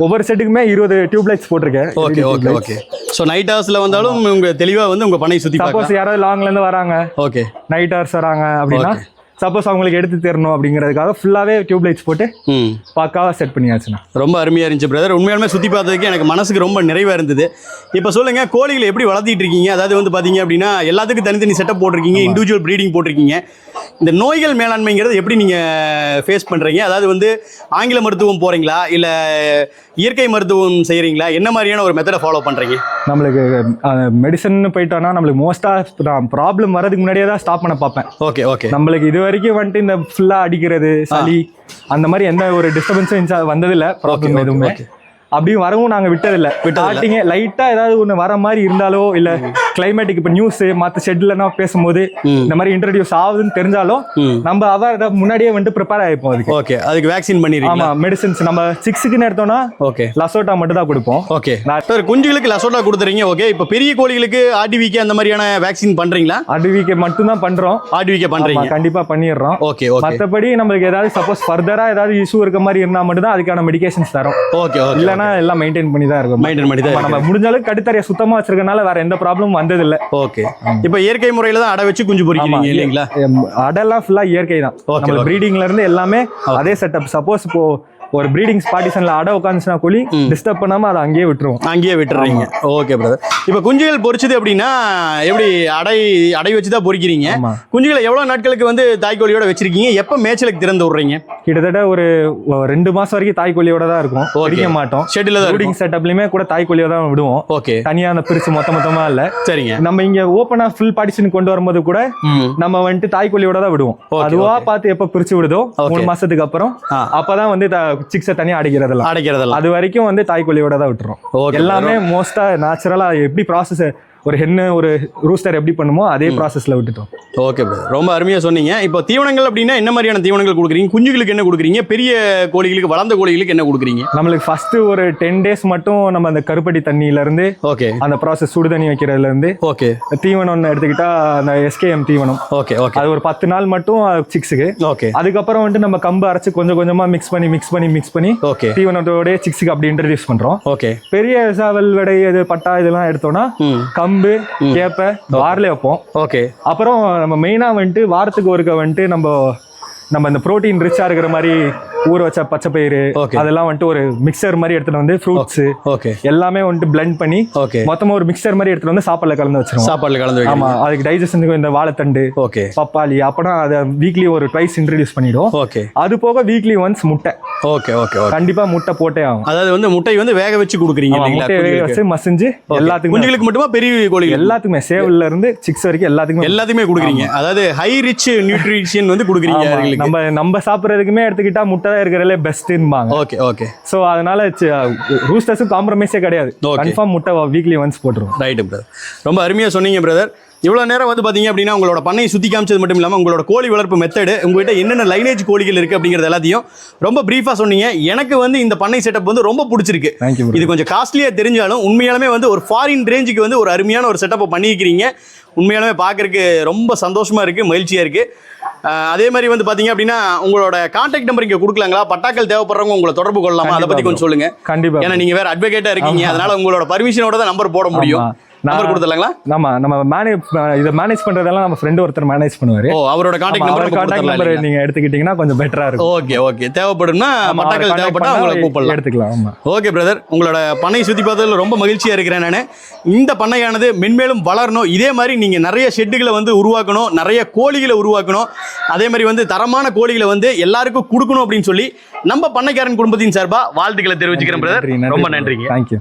ஒவ்வொரு செட்டுக்குமே 20 டியூப் லைட்ஸ் போட்டிருக்கேன். Okay okay okay. So night ஹவர்ஸில் வந்தாலும் உங்க தெளிவாக வந்து உங்கள் பண்ணை சுற்றி சப்போஸ் யாராவது லாங்லேருந்து வராங்க, ஓகே நைட் ஹவர்ஸ் வராங்க அப்படின்னா சப்போஸ் அவங்களுக்கு எடுத்து தரணும் அப்படிங்கிறதுக்காக ஃபுல்லாகவே டியூப் லைட்ஸ் போட்டு பக்காவாக செட் பண்ணியாச்சுண்ணா. ரொம்ப அருமையாக இருந்துச்சு பிரதர். உண்மையாலுமே சுற்றி பார்த்ததுக்கு எனக்கு மனசுக்கு ரொம்ப நிறைவாக இருந்தது. இப்போ சொல்லுங்கள், கோழிகளை எப்படி வளர்த்திட்டு இருக்கீங்க? அதாவது வந்து பார்த்தீங்க அப்படின்னா எல்லாத்துக்கும் தனித்தனி செட்டப் போட்டிருக்கீங்க, இண்டிவிஜுவல் ப்ரீடிங் போட்டிருக்கீங்க. இந்த நோய்கள் மேலாண்மைங்கிறது எப்படி நீங்கள் ஃபேஸ் பண்ணுறீங்க? அதாவது வந்து ஆங்கில மருத்துவம் போகிறீங்களா, இல்லை இயற்கை மருத்துவம் செய்கிறீங்களா? என்ன மாதிரியான ஒரு மெத்தடை ஃபாலோ பண்ணுறீங்க? நம்மளுக்கு மெடிசன் போயிட்டோன்னா நம்மளுக்கு மோஸ்ட்டாக நான் ப்ராப்ளம் வரதுக்கு முன்னாடியே தான் ஸ்டாப் பண்ண பார்ப்பேன். Okay okay. நம்மளுக்கு இது வரைக்கும் வந்துட்டு இந்த ஃபுல்லாக அடிக்கிறது, சளி அந்த மாதிரி எந்த ஒரு டிஸ்டர்பன்ஸும் வந்ததில்லை, ப்ராப்ளம் எதுவுமே. அப்படியும் வரவும் நாங்கள் விட்டதில்லை. ஸ்டார்டிங்கே லைட்டாக ஏதாவது ஒன்று வர மாதிரி இருந்தாலோ இல்லை கிளைமேட்டுக்கு இப்போ நியூஸு மற்ற ஷெட்லன்னா பேசும்போது இந்த மாதிரி இன்ட்ரடியூஸ் ஆகுதுன்னு தெரிஞ்சாலும் நம்ம அவர் முன்னாடியே வந்துட்டு ப்ரிப்பேர் ஆகிப்போம். அதுக்கு ஓகே. அதுக்கு வேக்சின் பண்ணிடுறோம். ஆமாம். மெடிசன்ஸ் நம்ம 6க்குன்னு எடுத்தோம்னா ஓகே லசோட்டா மட்டும் தான் கொடுப்போம். ஓகே. சார் குஞ்சுகளுக்கு லசோட்டா கொடுத்துறீங்க. ஓகே. இப்போ பெரிய கோழிகளுக்கு RDVK அந்த மாதிரியான வேக்சின் பண்ணுறீங்களா? RDVK மட்டும் தான் பண்ணுறோம். RDVK பண்ணுறீங்க? கண்டிப்பாக பண்ணிடுறோம். ஓகே. மற்றபடி நம்மளுக்கு ஏதாவது சப்போஸ் ஃபர்தராக ஏதாவது இஷ்யூ இருக்க மாதிரி இருந்தால் மட்டும் தான் அதுக்கான மெடிகேஷன்ஸ் தரோம். ஓகே. இல்லைன்னா எல்லாம் மெயின்டைன் பண்ணி தான் இருக்கும். மெயின்டைன் பண்ணி தான் நம்ம முடிஞ்ச அளவுக்கு கட்டுத்தரையை சுத்தமாக வச்சிருக்கனால வேற எந்த ப்ராப்ளமும் வந்ததில்லை. ஓகே. இப்போ இயற்கை முறையில் தான் அடை வச்சு குஞ்சு பொரிக்கிறீங்க இல்லைங்களா? அடெல்லாம் ஃபுல்லாக இயற்கை தான். நம்ம ப்ரீடிங்ல இருந்து எல்லாமே அதே செட்டப். சப்போஸ் இப்போ ஒரு ப்ரீடிங் பார்ட்டிஷன்ல அடை உட்காந்துச்சுனா கோழி டிஸ்டர்ப் பண்ணாம அதை அங்கேயே விட்டுருறீங்க. Okay brother. இப்போ குஞ்சுகள் பொரிச்சது அப்படின்னா எப்படி அடை வச்சு தான் பொரிக்கிறீங்க? குஞ்சுகளை எவ்வளவு நாட்களுக்கு வந்து தாய்க்கோழியோட வச்சிருக்கீங்க? எப்போ மேய்ச்சலுக்கு திறந்து விடுறீங்க? கிட்டத்தட்ட ஒரு 2 மாசம் வரைக்கும் தாய்க்கோழியோட தான் இருக்கும். பொரிக்க மாட்டோம். ஷெட்ல தான் ப்ரீடிங் செட்டப்லயுமே கூட தாய்க்கோழியோட தான் விடுவோம். ஓகே. தனியா அந்த பிரிச்சு மொத்தமா இல்ல. சரிங்க. நம்ம இங்க ஓப்பனா ஃபுல் பார்ட்டிஷன் கொண்டு வரும்போது கூட நம்ம வந்துட்டு தாய்க்கோழியோட தான் விடுவோம். அதுவா பார்த்து எப்ப பிரிச்சு விடுதோ 3 மாசத்துக்கு அப்புறம் அப்பதான் வந்து சிக்ஸை தனியா அடைக்கிறதெல்லாம் அது வரைக்கும் வந்து தாய்க்கோழியோட தான் விட்டுரும். எல்லாமே மோஸ்டா நேச்சுரலா எப்படி ப்ராசஸ் ஒரு ஹென்னு ஒரு ரூஸ்டர் எப்படி பண்ணுமோ அதே ப்ராசஸ்ல விட்டுட்டோம். Okay bro. ரொம்ப அருமையாக சொன்னீங்க. இப்போ தீவனங்கள் அப்படின்னா என்ன மாதிரியான தீவனங்கள் கொடுக்குறீங்க? குஞ்சுகளுக்கு என்ன கொடுக்குறீங்க? பெரிய கோழிகளுக்கு, வளர்ந்த கோழிகளுக்கு என்ன கொடுக்குறீங்க? நம்மளுக்கு ஃபர்ஸ்ட் ஒரு 10 டேஸ் மட்டும் நம்ம அந்த கருப்பட்டி தண்ணியில இருந்து ஓகே அந்த ப்ராசஸ் சுடு தண்ணி வைக்கிறதுல இருந்து ஓகே தீவனம் எடுத்துக்கிட்டா அந்த SKM தீவனம் ஓகே ஓகே அது ஒரு 10 நாள் மட்டும் சிக்ஸுக்கு ஓகே. அதுக்கப்புறம் வந்துட்டு நம்ம கம்பு அரைச்சு கொஞ்சம் கொஞ்சமா மிக்ஸ் பண்ணி ஓகே தீவனத்தோட சிக்ஸுக்கு அப்படி இன்ட்ரடியூஸ் பண்றோம். ஓகே. பெரிய சாவல் வடை இது பட்டா இதெல்லாம் எடுத்தோம்னா கம்பு கேப்பை வாரிலே வைப்போம். ஓகே. அப்புறம் நம்ம மெயினா வந்துட்டு வாரத்துக்கு ஒருக்க வந்துட்டு நம்ம இந்த புரோட்டீன் ரிச்சா இருக்கிற மாதிரி ஊற வச்ச பச்சை பயிறு அதெல்லாம் வந்துட்டு ஒரு மிக்சர் மாதிரி எடுத்துட்டு வந்து ஃப்ரூட்ஸ் ஓகே எல்லாமே வந்துட்டு பிளெண்ட் பண்ணி ஓகே மொத்தமா ஒரு மிக்சர் மாதிரி எடுத்துட்டு வந்து சாப்பாடுல கலந்து ஆமா அதுக்கு டைஜஷனுக்கு இந்த வாழைத்தண்டு ஓகே பப்பாளி அப்பனா அதை வீக்லி ஒரு ட்வைஸ் இன்ட்ரடியூஸ் பண்ணிடுவோம். ஓகே. அது போக வீக்லி ஒன்ஸ் முட்டை ஓகே ஓகே கண்டிப்பா முட்டை போட்டே ஆகும். அதாவது வந்து முட்டை வந்து வேக வச்சு கொடுக்குறீங்க. முட்டை வேக வச்சு மசிஞ்சு எல்லாத்துக்கும் குஞ்சுகளுக்கு மட்டுமா பெரிய கோழி எல்லாத்துக்குமே சேவல்ல இருந்து சிக்ஸ் வரைக்கும் எல்லாத்துக்குமே கொடுக்குறீங்க. அதாவது ஹை ரிச் நியூட்ரிஷன் வந்து கொடுக்குறீங்க. நம்ம சாப்பிட்றதுக்குமே எடுத்துக்கிட்டா முட்டை தான் இருக்கிறதுல பெஸ்ட்பாங்க. Okay okay. ஸோ அதனால ரூஸ்டர்ஸும் காம்ப்ரமைஸே கிடையாது. கன்ஃபார்ம் முட்டை வீக்லி ஒன்ஸ் போட்டுருவோம். Right brother. ரொம்ப அருமையாக சொன்னீங்க பிரதர். இவ்வளோ நேரம் வந்து பார்த்தீங்க அப்படின்னா உங்களோட பண்ணையை சுற்றி காமிச்சது மட்டும் இல்லாமல் உங்களோட கோழி வளர்ப்பு மெத்தடு, உங்கள்கிட்ட என்னென்ன லைனேஜ் கோழிகள் இருக்குது அப்படிங்கிறது எல்லாத்தையும் ரொம்ப ப்ரீஃபாக சொன்னீங்க. எனக்கு வந்து இந்த பண்ணை செட்டப் வந்து ரொம்ப பிடிச்சிருக்கு. இது கொஞ்சம் காஸ்ட்லியாக தெரிஞ்சாலும் உண்மையாலுமே வந்து ஒரு ஃபாரின் ரேஞ்சுக்கு வந்து ஒரு அருமையான ஒரு செட்டப்பை பண்ணியிருக்கிறீங்க. உண்மையாலுமே பார்க்குறதுக்கு ரொம்ப சந்தோஷமாக இருக்குது, மகிழ்ச்சியாக இருக்குது. அதே மாதிரி வந்து பார்த்தீங்க அப்படின்னா உங்களோட கான்டாக்ட் நம்பர் இங்கே கொடுக்கலாங்களா? பட்டாக்கள் தேவைப்படுறவங்க உங்களை தொடர்பு கொள்ளலாமா? அதை பற்றி கொஞ்சம் சொல்லுங்கள். கண்டிப்பாக. ஏன்னா நீங்கள் வேறு அட்வொகேட்டாக இருக்கீங்க, அதனால் உங்களோட பர்மிஷனோட தான் நம்பர் போட முடியும். நம்பர் கொடுத்துடலாங்களா? நம்ம இதை மேனேஜ் பண்றதெல்லாம் நம்ம ஃப்ரெண்ட் ஒருத்தர் மேனேஜ் பண்ணுவாரு. ஓ, அவரோட கான்டாக்ட் கான்டாக்ட் நம்பர் நம்பர் நீங்க எடுத்துக்கிட்டீங்கன்னா கொஞ்சம் பெட்டரா இருக்கும். ஓகே ஓகே, தேவைப்படும்னா மட்டக்கள் தேவைப்பட்டா உங்களை கூப்பிடலாம், எடுத்துக்கலாம். ஆமா, ஓகே பிரதர். உங்களோட பண்ணை சுத்தி பார்த்ததுல ரொம்ப மகிழ்ச்சியா இருக்கிறேன் நான். இந்த பண்ணையானது மென்மேலும் வளரணும், இதே மாதிரி நீங்க நிறைய ஷெட்டுகளை வந்து உருவாக்கணும், நிறைய கோழிகளை உருவாக்கணும், அதே மாதிரி வந்து தரமான கோழிகளை வந்து எல்லாருக்கும் கொடுக்கணும் அப்படின்னு சொல்லி நம்ம பண்ணைக்காரன் குடும்பத்தின் சார்பா வாழ்த்துக்களை தெரிவிச்சுக்கிறேன் பிரதர். ரொம்ப நன்றிங்க. தேங்க்யூ.